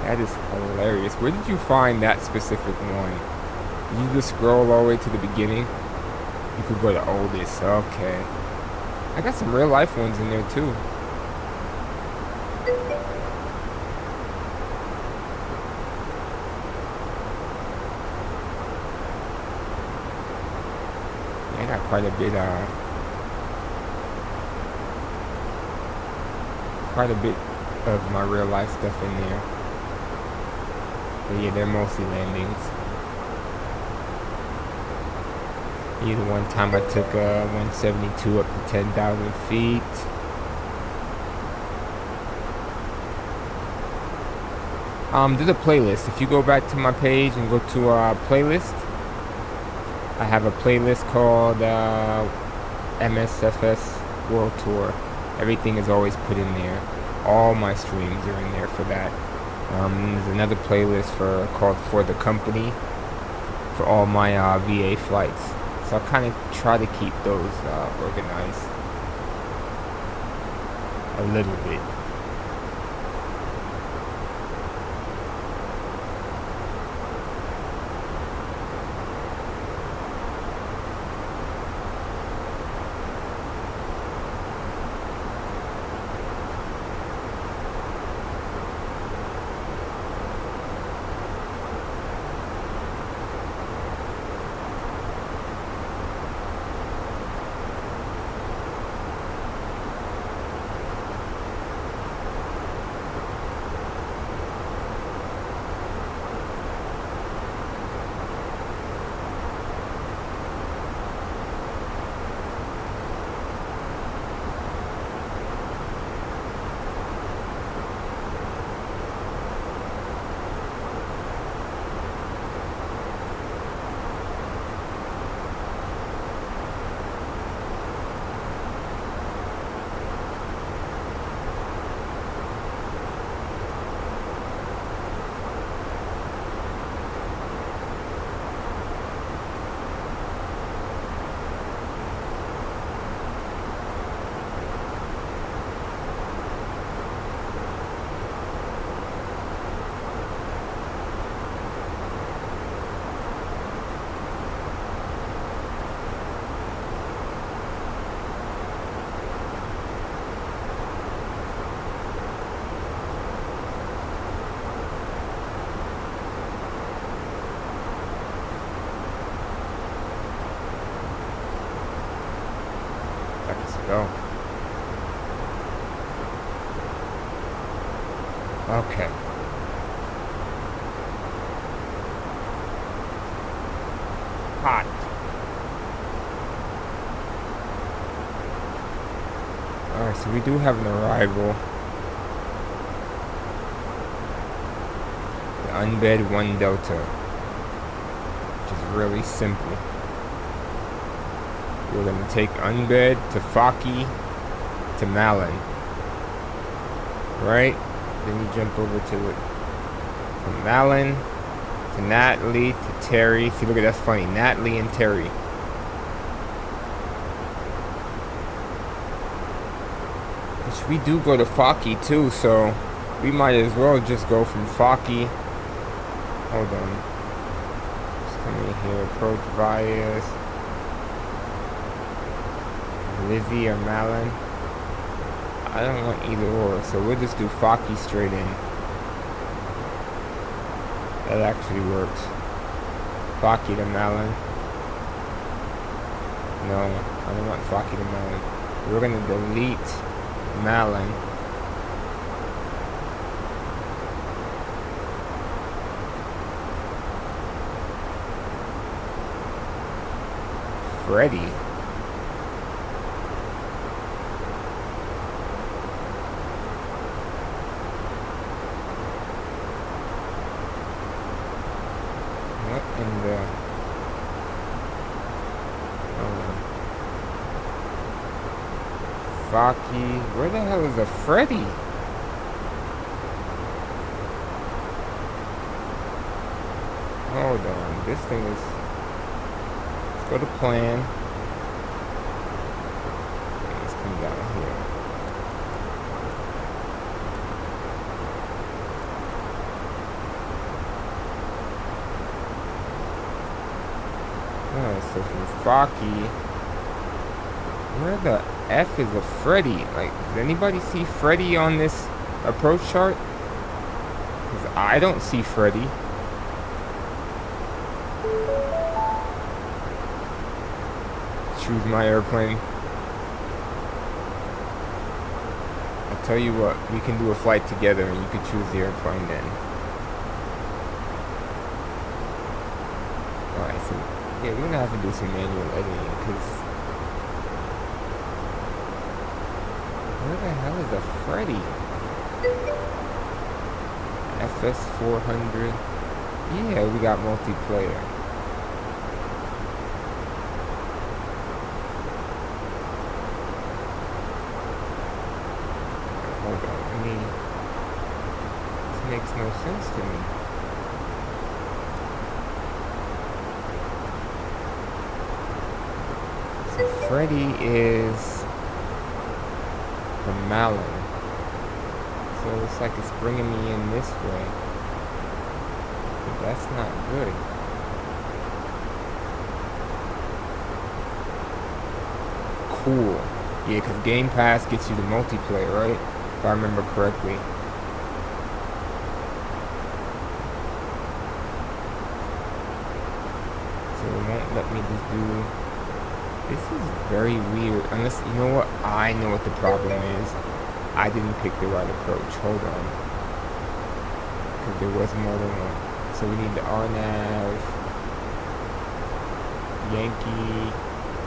That is hilarious. Where did you find that specific one? You just scroll all the way to the beginning. You could go to oldest. Okay. I got some real life ones in there too. Yeah, I got quite a bit of my real life stuff in there. But yeah, they're mostly landings. Either one time I took 172 up to 10,000 feet. There's a playlist. If you go back to my page and go to playlist, I have a playlist called MSFS World Tour. Everything is always put in there. All my streams are in there for that. There's another playlist called For the Company for all my VA flights. So I kind of try to keep those organized a little bit. Go. Okay. hot. Alright, so we do have an arrival. The unbed 1 Delta, which is really simple. We're going to take unbed to Faki to Malin. Right? Then you jump over to the, from Malin to Natalie to Terry. See, look at that's funny. Natalie and Terry. Which we do go to Faki too, so we might as well just go from Faki. Hold on. Just come in here. Approach via Lizzie or Malin. I don't want either or, so we'll just do Faki straight in. That actually works. Faki to Malin. No, I don't want Faki to Malin. We're gonna delete Malin. Freddy. What in the... Faki. Where the hell is a Freddy? Hold on. This thing is... Let's go to plan. Let's come down here. So from Faki, where the F is a Freddy? Like, does anybody see Freddy on this approach chart? Because I don't see Freddy. Choose my airplane. I'll tell you what, we can do a flight together and you can choose the airplane then. Alright, so yeah, we're gonna have to do some manual editing because where the hell is a Freddy? FS400. Yeah, we got multiplayer. Hold on, I mean, this makes no sense to me. Freddy is from Malin, so it looks like it's bringing me in this way, but that's not good. Cool. Yeah, because Game Pass gets you the multiplayer, right? If I remember correctly. So it won't let me just do... This is very weird. Unless, you know what? I know what the problem is. I didn't pick the right approach. Hold on. Because there was more than one. So we need the RNAV. Yankee.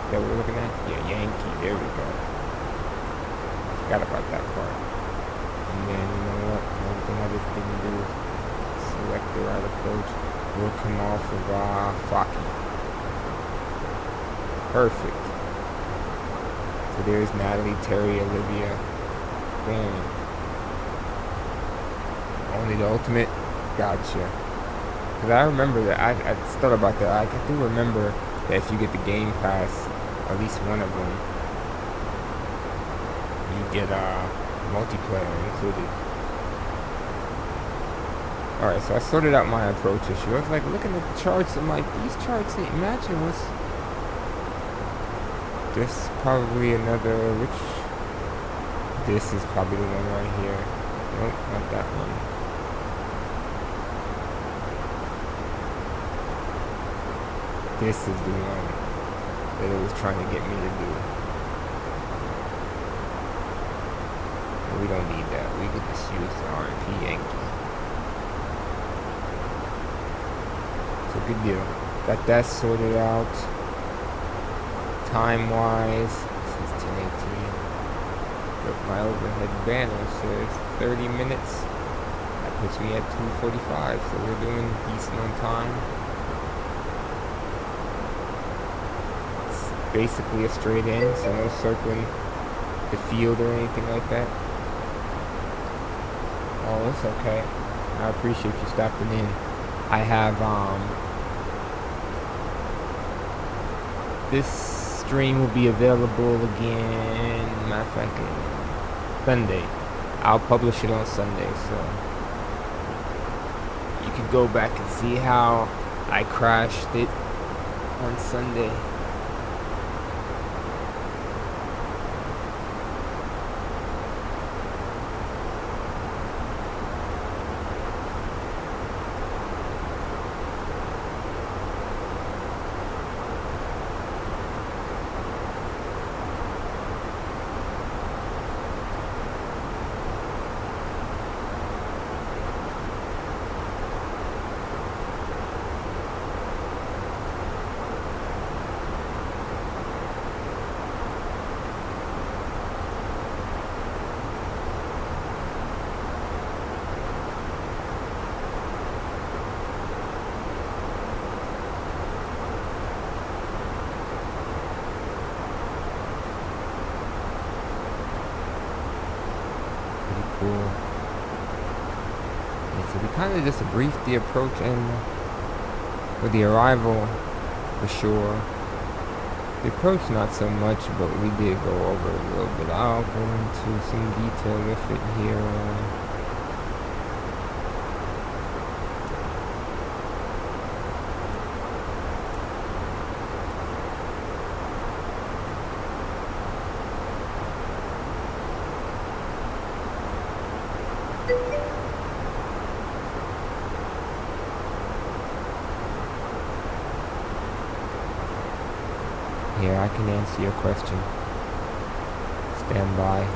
That we're looking at? Yeah, Yankee. There we go. Forgot about that part. And then, you know what? Another thing I just didn't do. Select the right approach. We'll come off of Faki. Perfect. So there's Natalie, Terry, Olivia. Boom. Only the ultimate? Gotcha. Because I remember that. I thought about that. I do remember that if you get the Game Pass, at least one of them, you get multiplayer included. Alright, so I sorted out my approach issue. I was like looking at the charts. I'm like, these charts ain't matching what's... This probably another, which, this is probably the one right here. Nope, not that one. This is the one that it was trying to get me to do. And we don't need that. We could just use the RP Yankee. So good deal. Got that sorted out. Time wise, this is 10:18. But my overhead banner says 30 minutes. That puts me at 2:45, so we're doing decent on time. It's basically a straight in, so no circling the field or anything like that. Oh, it's okay. I appreciate you stopping in. I have this stream will be available again, matter of fact, Sunday. I'll publish it on Sunday, so you can go back and see how I crashed it on Sunday. Cool. Yeah, so we kind of just briefed the approach and with the arrival for sure. The approach not so much, but we did go over it a little bit. I'll go into some detail with it here. Here, I can answer your question. Stand by.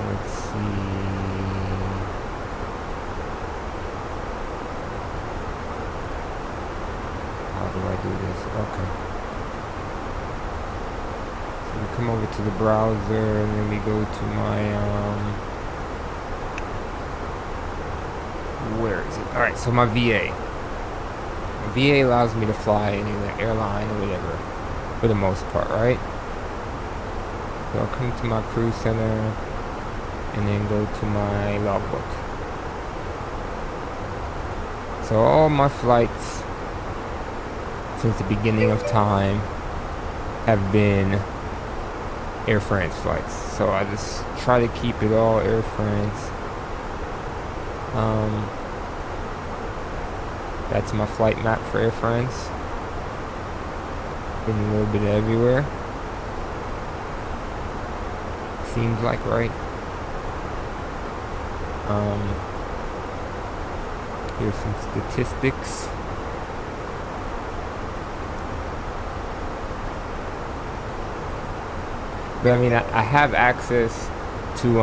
Let's see. How do I do this? Okay. So we come over to the browser and then we go to my, where is it? Alright, so my VA. VA allows me to fly any airline or whatever, for the most part, right? So I'll come to my crew center and then go to my logbook. So all my flights since the beginning of time have been Air France flights. So I just try to keep it all Air France. That's my flight map for Air France. Been a little bit everywhere. Seems like, right? Here's some statistics. But I mean, I have access to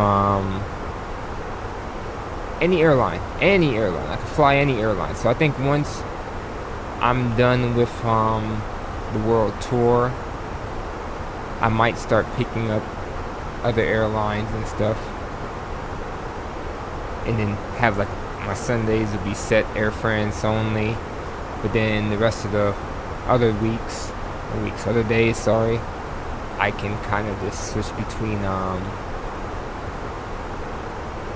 any airline. I can fly any airline. So I think once I'm done with the world tour, I might start picking up other airlines and stuff, and then have like my Sundays will be set Air France only, but then the rest of the other other days, sorry, I can kind of just switch between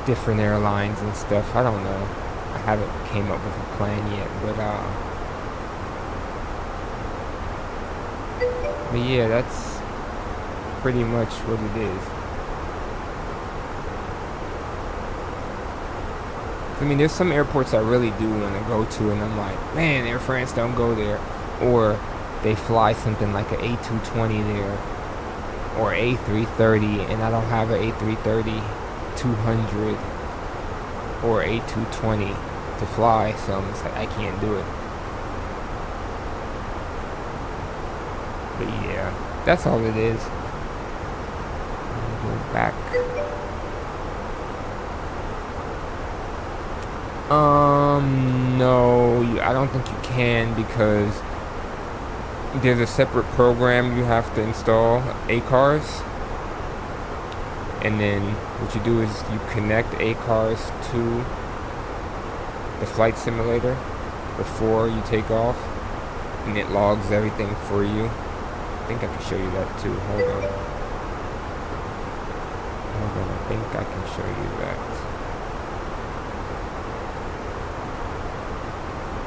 different airlines and stuff. I don't know. I haven't came up with a plan yet, but yeah, that's pretty much what it is. I mean, there's some airports I really do want to go to, and I'm like, man, Air France don't go there, or they fly something like an A320 there, or A330, and I don't have an A330-200 or A220 to fly, so I'm just like, I can't do it. But yeah, that's all it is. Let me go back. No, I don't think you can, because there's a separate program you have to install, ACARS. And then what you do is you connect ACARS to the flight simulator before you take off, and it logs everything for you. I think I can show you that too. Hold on. I think I can show you that.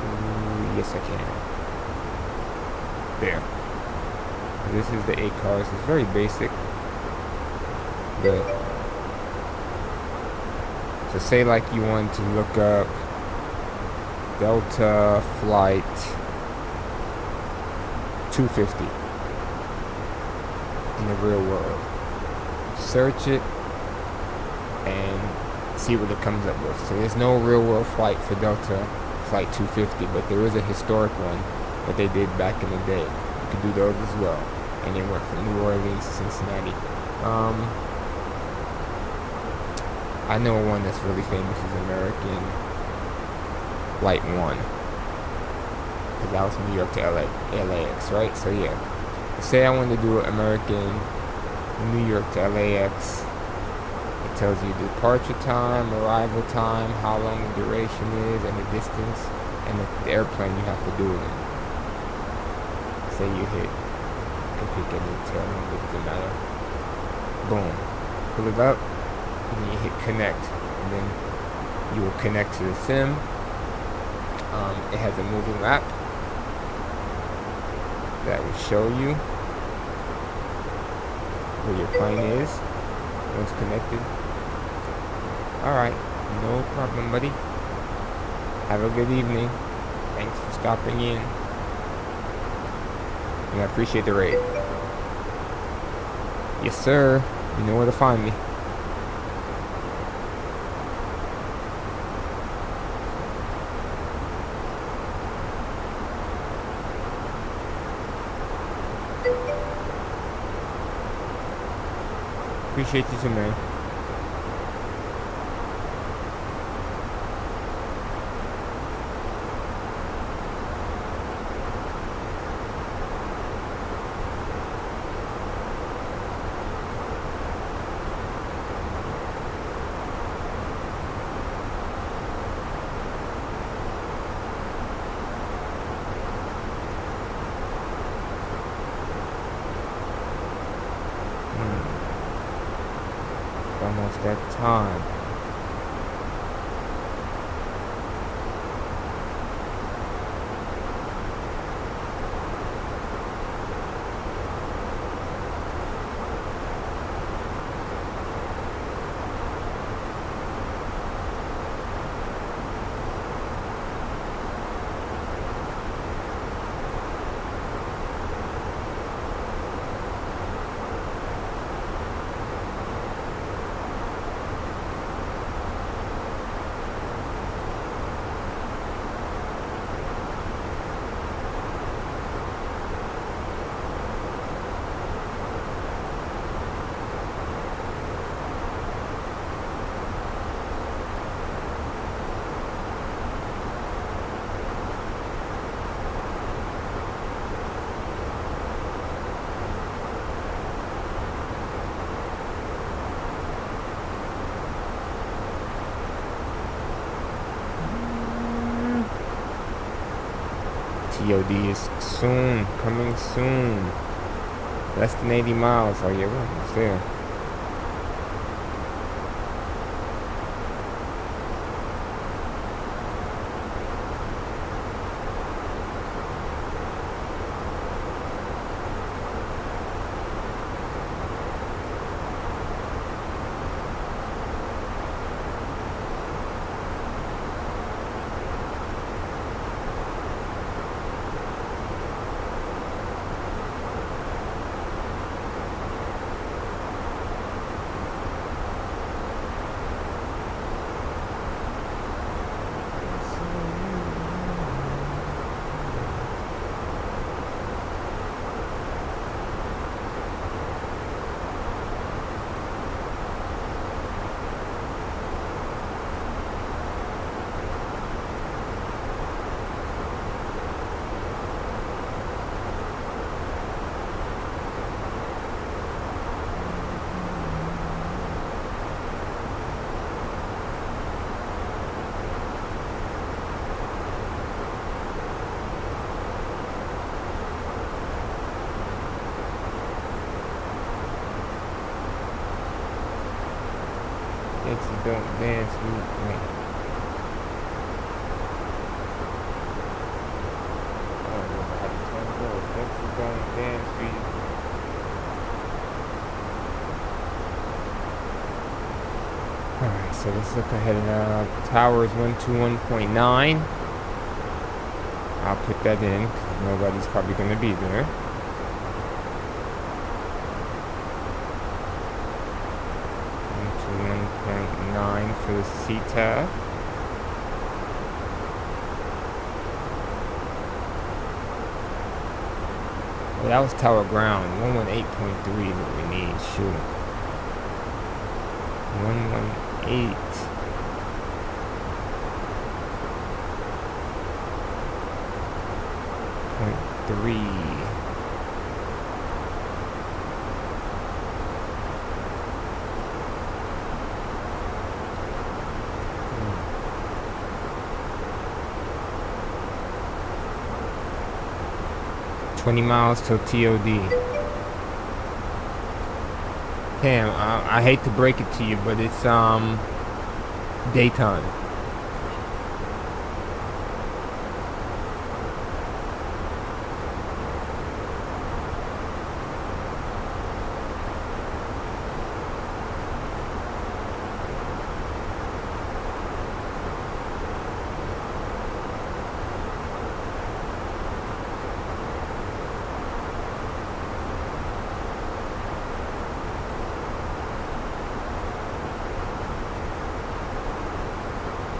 Ooh, yes, I can. There. This is the ACARS. It's very basic. But so say like you want to look up Delta flight 250 in the real world. Search it and see what it comes up with. So there's no real world flight for Delta flight 250, but there is a historic one that they did back in the day. You could do those as well. And it went from New Orleans to Cincinnati. I know one that's really famous is American Flight 1. Because that was New York to LAX, right? So yeah. Say I wanted to do American New York to LAX. It tells you the departure time, arrival time, how long the duration is, and the distance, and the airplane you have to do it in. Say you hit, you can pick any tail number, it doesn't matter. Boom. Pull it up. And then you hit connect, and then you will connect to the sim. It has a moving map that will show you where your plane is once connected. Alright, no problem, buddy. Have a good evening. Thanks for stopping in. And I appreciate the raid. Yes, sir. You know where to find me. Appreciate you too, man. Almost that time. TOD is soon, coming soon. Less than 80 miles. Oh yeah, we're almost there. don't dance with me. I don't remember how the song goes. Texas don't dance with me. Alright, so let's look ahead. Tower is 121.9. I'll put that in because nobody's probably going to be there. To 1.9 for the CTAF. Well, that was tower ground. 118.3 is what we need. Shoot. 118. 3. 20 miles till TOD. Damn, I hate to break it to you, but it's daytime.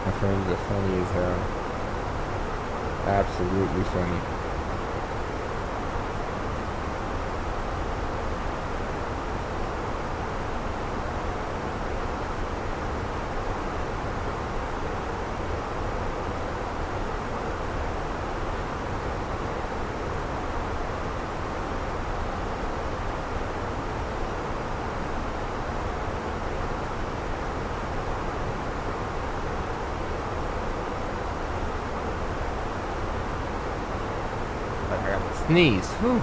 My friends are funny as hell. Absolutely funny. Sneeze. Whew.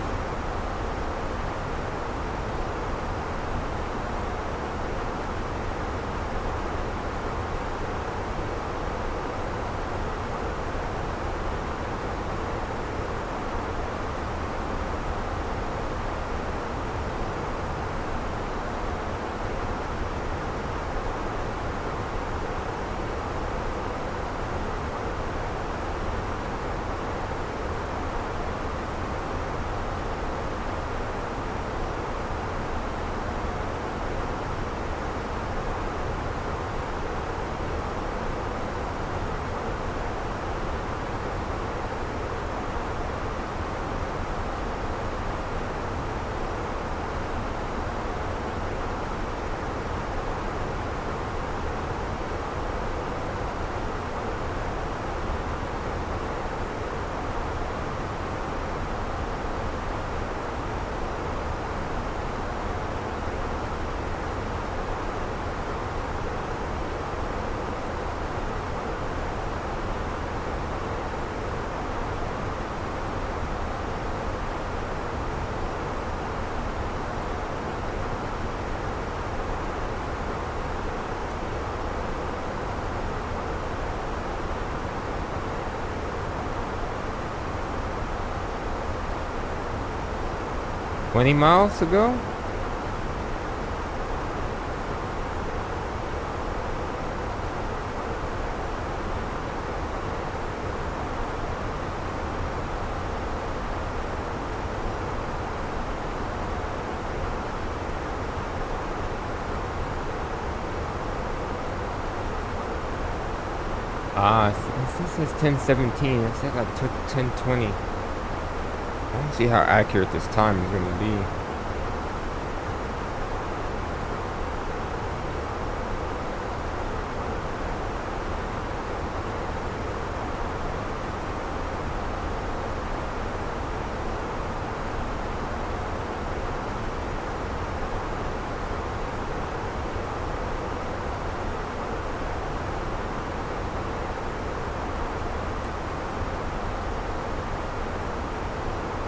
$20 miles to go? This says 10:17. It said like 10:20. I don't see how accurate this time is going to be.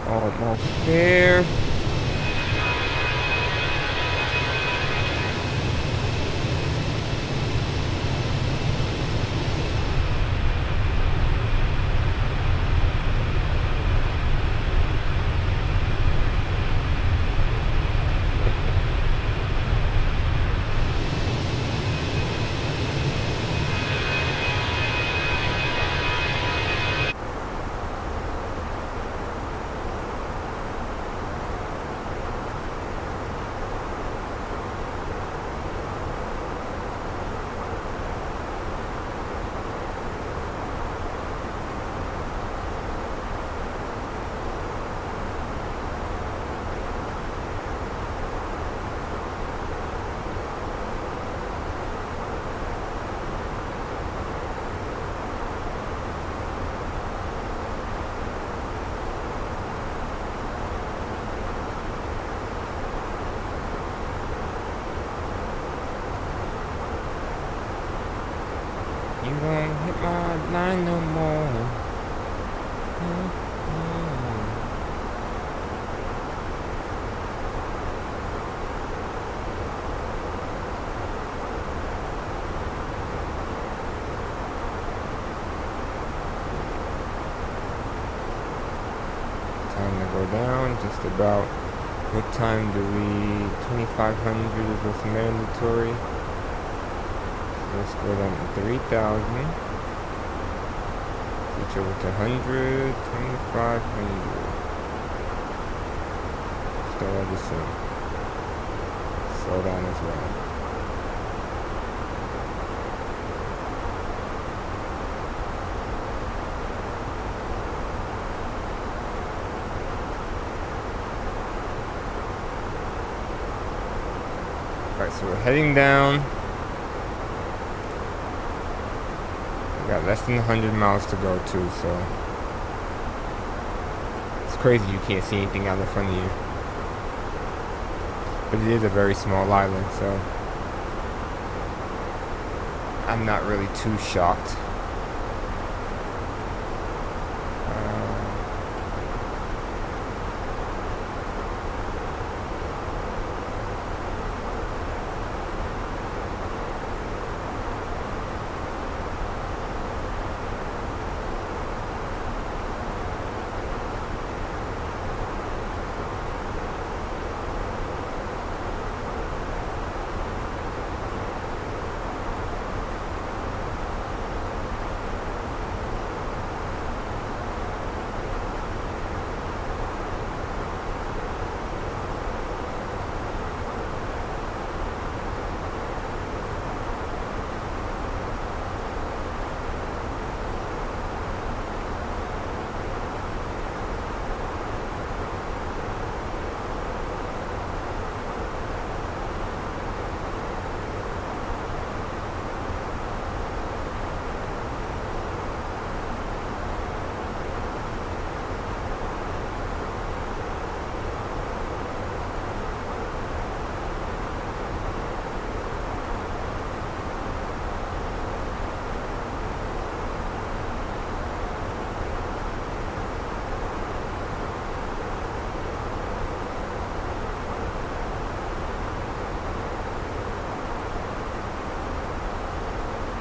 Almost there. my line no more. Time to go down, just about. What time do we... 2500 is what's mandatory. So let's go down to 3000. Switch over to 100, 2500. Still at the same. Slow down as well. Alright, so we're heading down. We got less than 100 miles to go too, so it's crazy you can't see anything out in front of you. But it is a very small island, so I'm not really too shocked.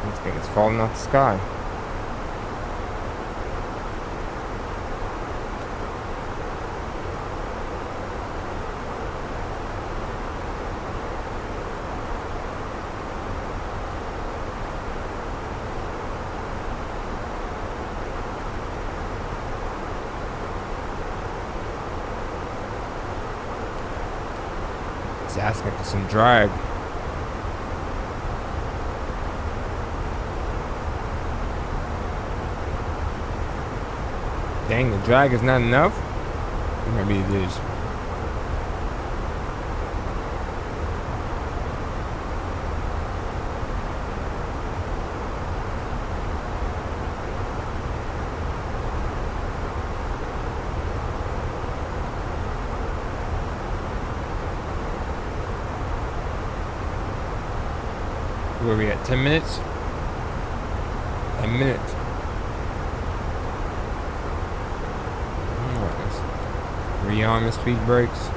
This thing is falling out the sky. It's asking for some drag. Dang, the drag is not enough? Or maybe it is. Where are we at? 10 minutes? 10 minutes. Rearm the speed brakes.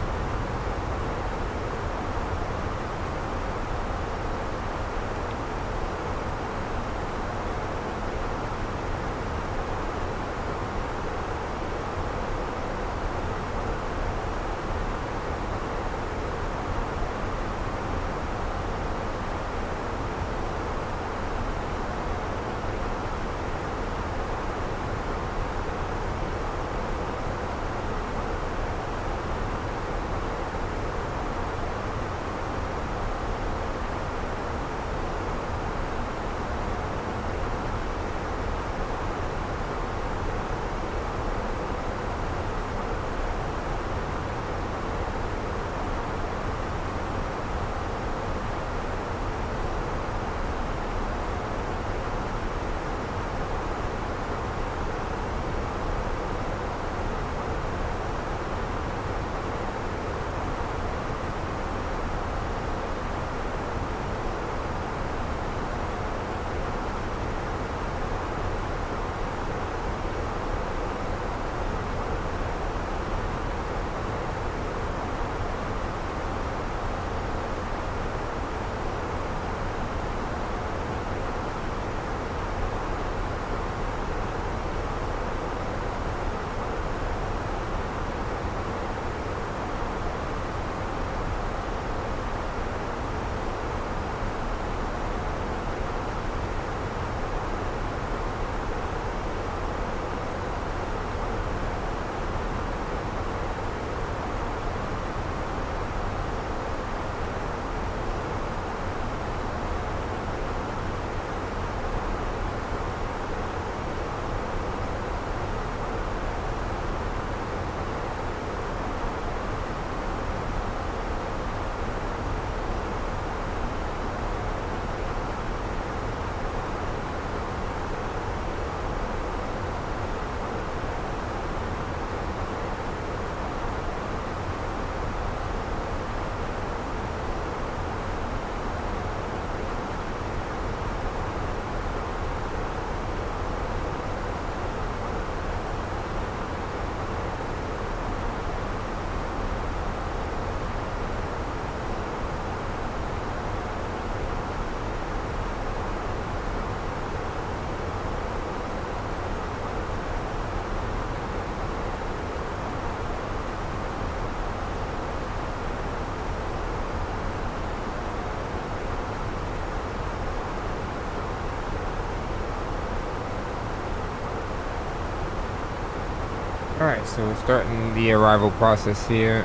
Alright, so we're starting the arrival process here.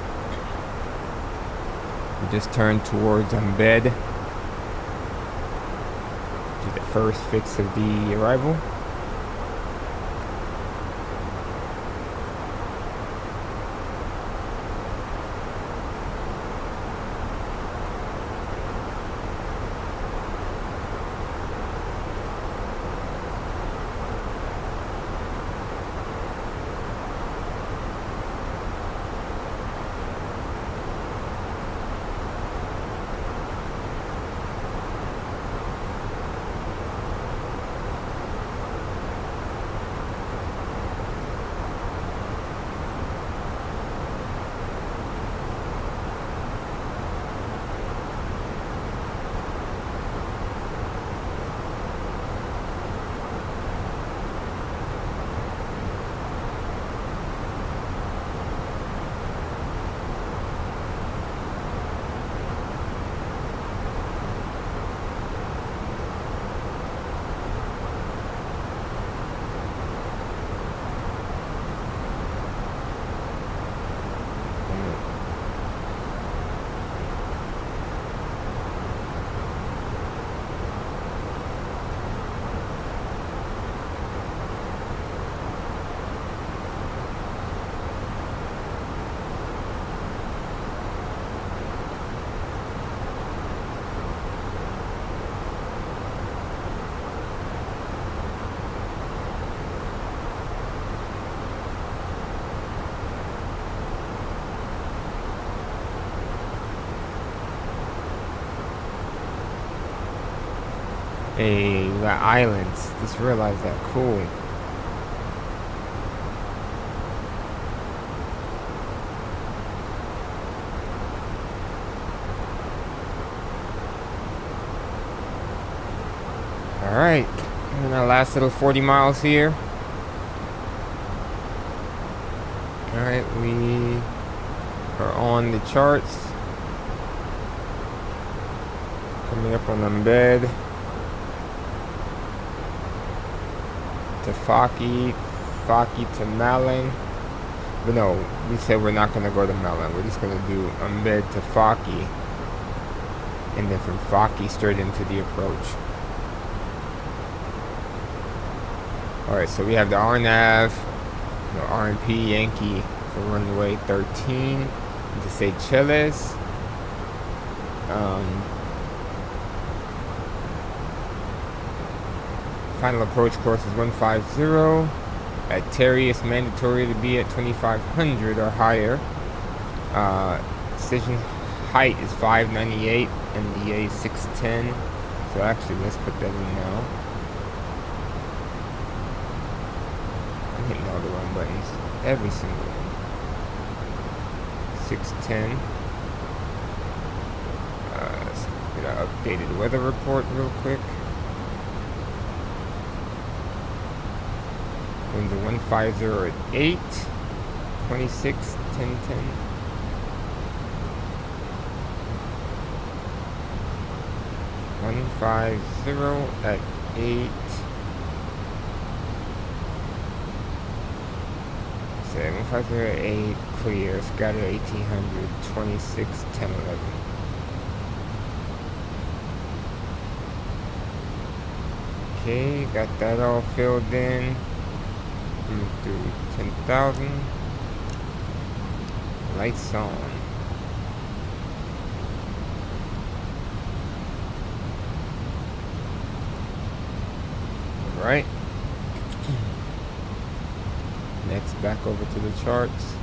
We just turned towards embed. Do the first fix of the arrival. Hey, we got islands. Just realized that. Cool. Alright. And our last little 40 miles here. Alright, we are on the charts. Coming up on embed. To Faki to Malin. But no, we said we're not going to go to Malin. We're just going to do embed to Faki. And then from Faki straight into the approach. Alright, so we have the RNAV, the RNP Yankee for runway 13 into Seychelles. Final approach course is 150. At Terry, it's mandatory to be at 2500 or higher. Decision height is 598, NDA 610. So actually, let's put that in now. I'm hitting all the wrong buttons. Every single one. 610. Let's get our updated weather report real quick. Winds are 150 at 8, 26, 10, 10. $150 at 8. Say 150 at 8, clear, scatter 1800, 26, 10, 11. Okay, got that all filled in. Through 10,000. Lights on. Right. Next, back over to the charts.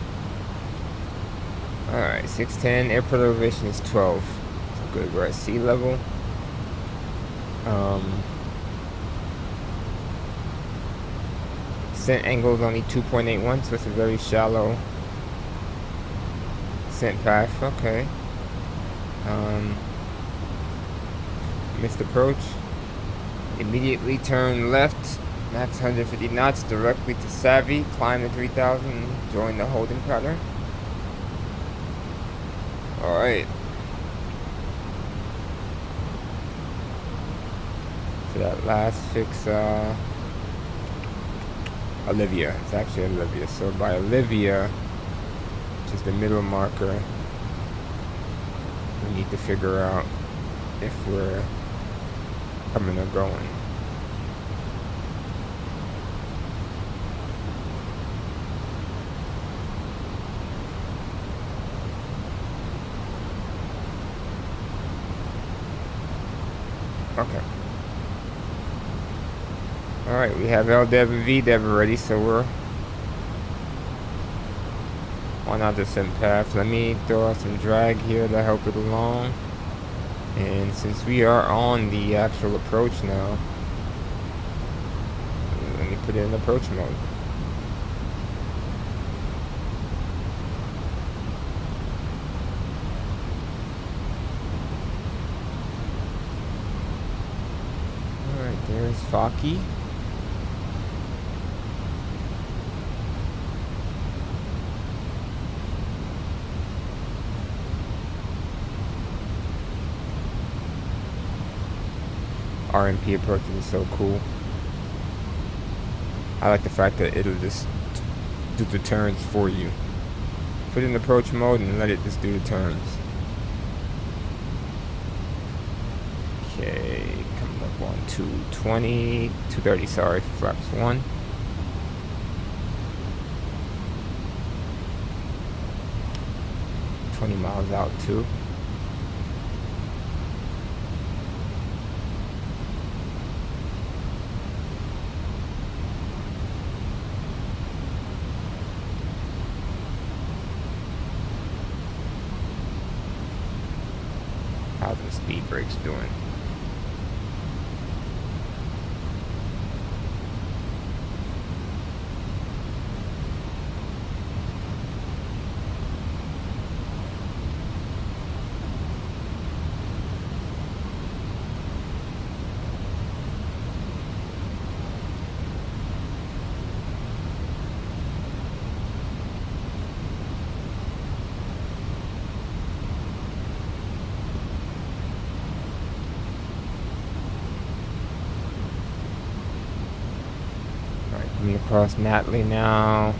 Alright, 610. Airport elevation is 12. So good. We're at sea level. Descent angle is only 2.81, so it's a very shallow descent path. Okay. Missed approach. Immediately turn left. Max 150 knots directly to Savvy. Climb to 3000. Join the holding pattern. Alright. So that last fix, Olivia. It's actually Olivia. So by Olivia, which is the middle marker, we need to figure out if we're coming or going. Okay. Alright, we have LDev and VDev already, so we're on our descent path. Let me throw out some drag here to help it along. And since we are on the actual approach now, let me put it in approach mode. Alright, there's Faki. RMP approaches is so cool. I like the fact that it'll just do the turns for you. Put it in approach mode and let it just do the turns. Okay, coming up on 220, 230, sorry, flaps 1. $20 miles out 2. How's the speed brakes doing? Coming across Natalie now.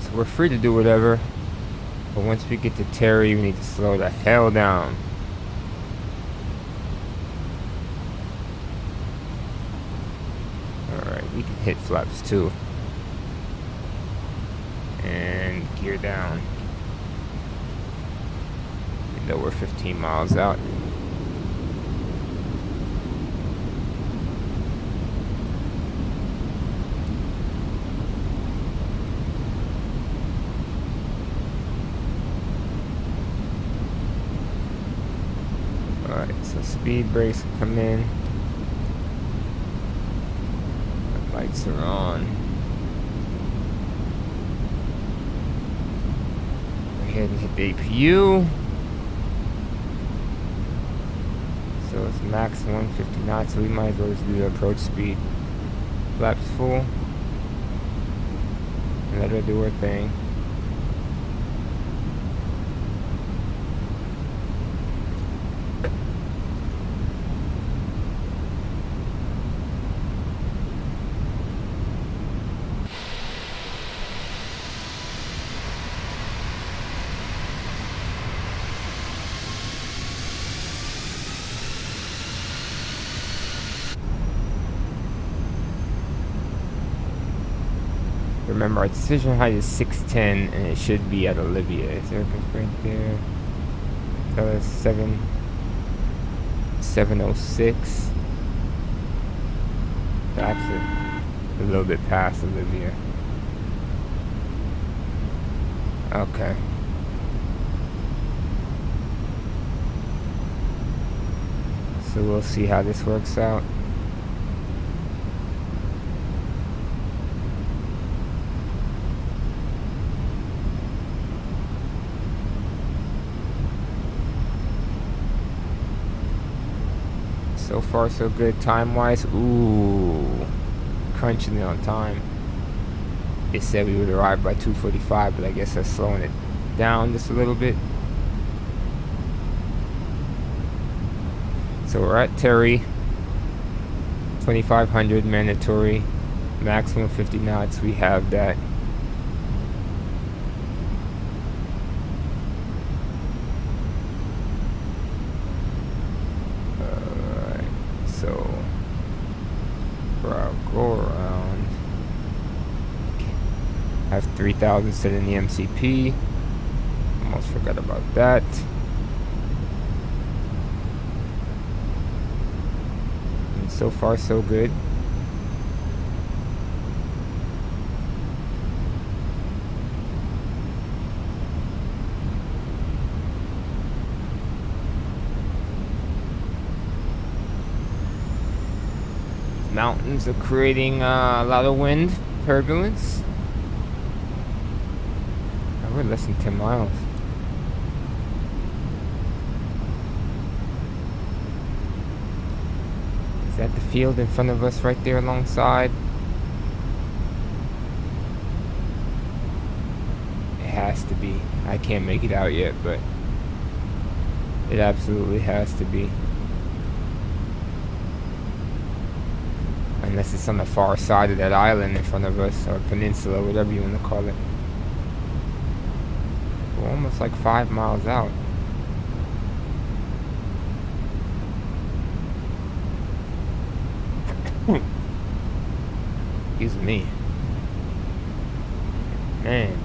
So we're free to do whatever. But once we get to Terry, we need to slow the hell down. Alright, we can hit flaps 2. And gear down. Even though we're 15 miles out. Alright, so speed brakes come in. The lights are on. Go ahead and hit the APU. So it's max 159, so we might as well just do the approach speed. Laps full. And let her do her thing. Remember, our decision height is 610, and it should be at Olivia. Is there a constraint there? Tell us 706. Actually, a little bit past Olivia. Okay. So we'll see how this works out. So far, so good time-wise. Ooh, crunching it on time. It said we would arrive by 2:45, but I guess that's slowing it down just a little bit. So we're at Terry. 2500 mandatory, maximum 50 knots. We have that. Alright, so for our go around, have 3000 set in the MCP. Almost forgot about that. And so far, so good. These mountains are creating a lot of wind turbulence. Oh, we're less than 10 miles. Is that the field in front of us right there alongside? It has to be. I can't make it out yet, but it absolutely has to be. Unless it's on the far side of that island in front of us, or peninsula, whatever you want to call it. We're almost like 5 miles out. Excuse me. Man.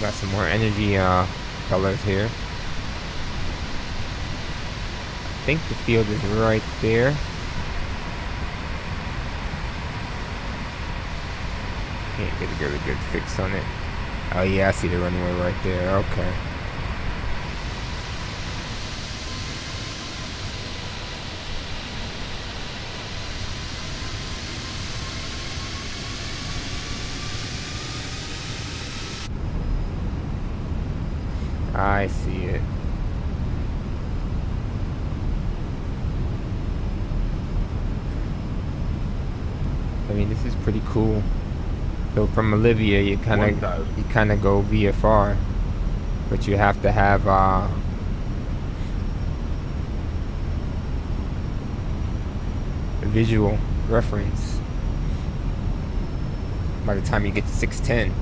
Got some more energy colors here. I think the field is right there. Can't get a really good fix on it. Oh yeah, I see the runway right there. Okay. I see it. I mean, this is pretty cool. So from Olivia, you kind of go VFR, but you have to have a visual reference by the time you get to 610.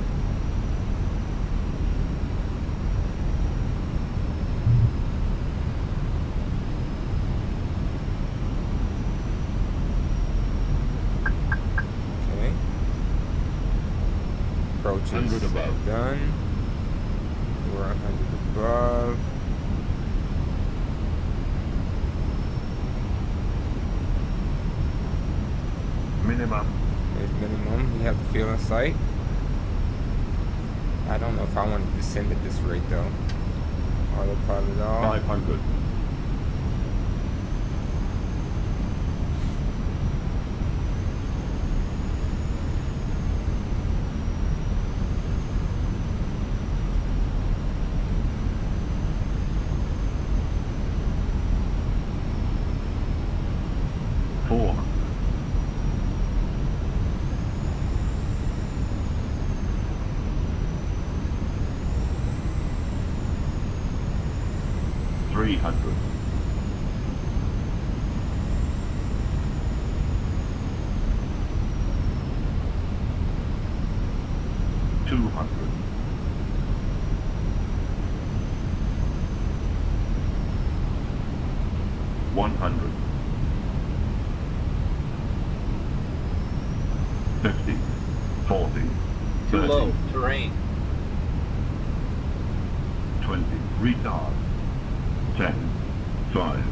Approaches 100 above. Done. We're 100 above. Minimum. There's minimum. We have the field in sight. I don't know if I want to descend at this rate though. Autopilot off. 500. Too low, terrain. 20, retard. 10, 5.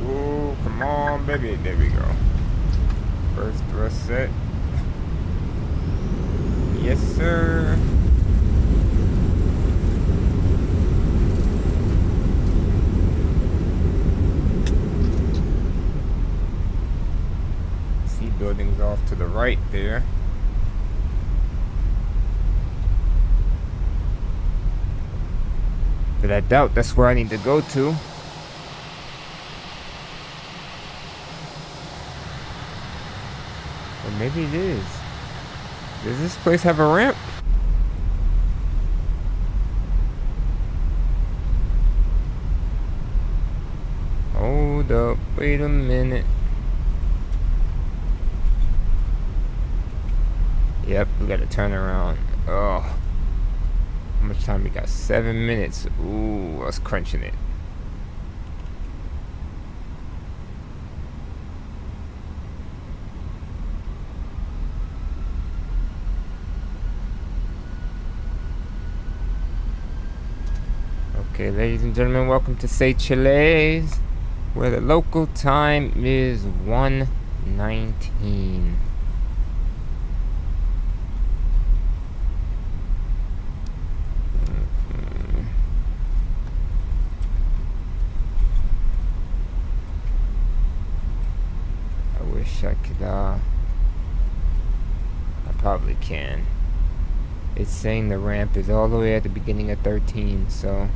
Ooh, come on, baby. There we go. First thrust set. Yes, sir. See buildings off to the right there. But I doubt that's where I need to go to. Or maybe it is. Does this place have a ramp? Hold up, wait a minute. Yep, we gotta turn around. Oh. How much time we got? 7 minutes. Ooh, I was crunching it. Okay, ladies and gentlemen, welcome to Seychelles, where the local time is 1:19. I wish I could, I probably can. It's saying the ramp is all the way at the beginning of 13, so...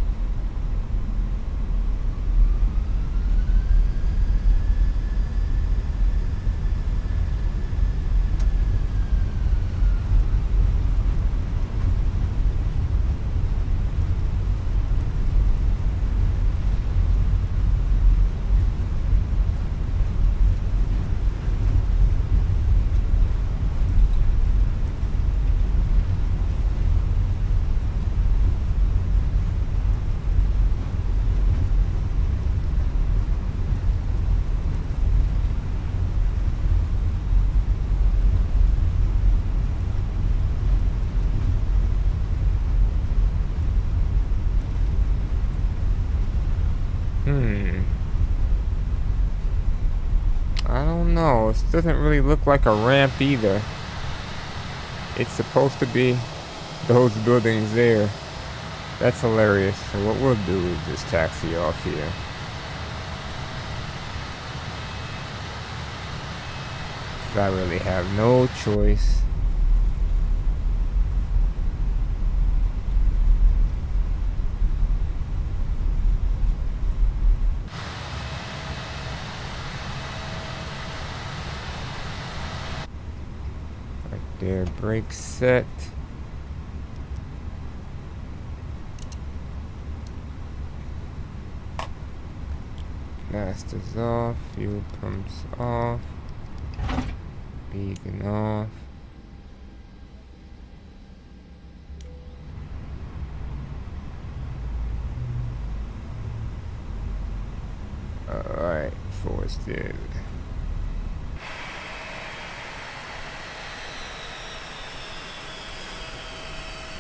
I don't know. This doesn't really look like a ramp either. It's supposed to be those buildings there. That's hilarious. So what we'll do is just taxi off here. I really have no choice. There, brake set. Masters off, fuel pumps off, beacon off. Alright, forested.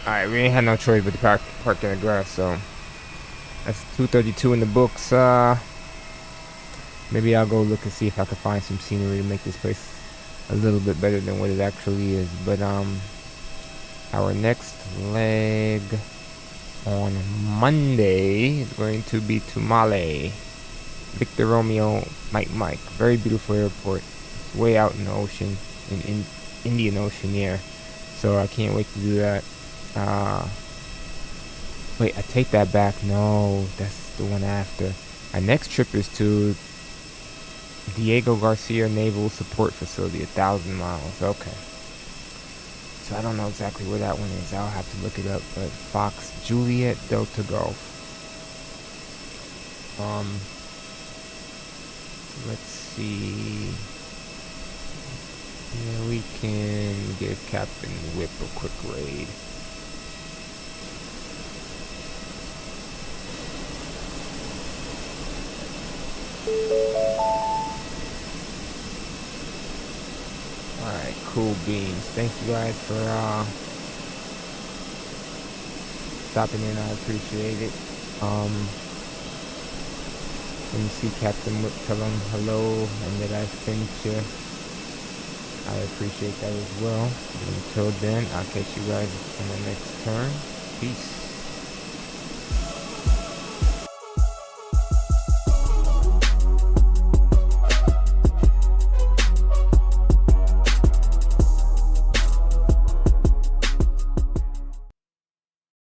Alright, we ain't had no choice but to park in the grass, so that's 2:32 in the books. Maybe I'll go look and see if I can find some scenery to make this place a little bit better than what it actually is. But our next leg on Monday is going to be Tumale, Victor Romeo Mike. Very beautiful airport. It's way out in the ocean, in Indian Ocean here. So I can't wait to do that. Wait, I take that back. No, that's the one after. Our next trip is to Diego Garcia Naval Support Facility, 1,000 miles. Okay. So I don't know exactly where that one is. I'll have to look it up. But Fox Juliet Delta Golf. Let's see. Yeah, we can give Captain Whip a quick raid. Alright, cool beans. Thank you guys for stopping in. I appreciate it. Let me see Captain Whip, tell him hello and that I sent you. I appreciate that as well. And until then, I'll catch you guys in the next turn. Peace.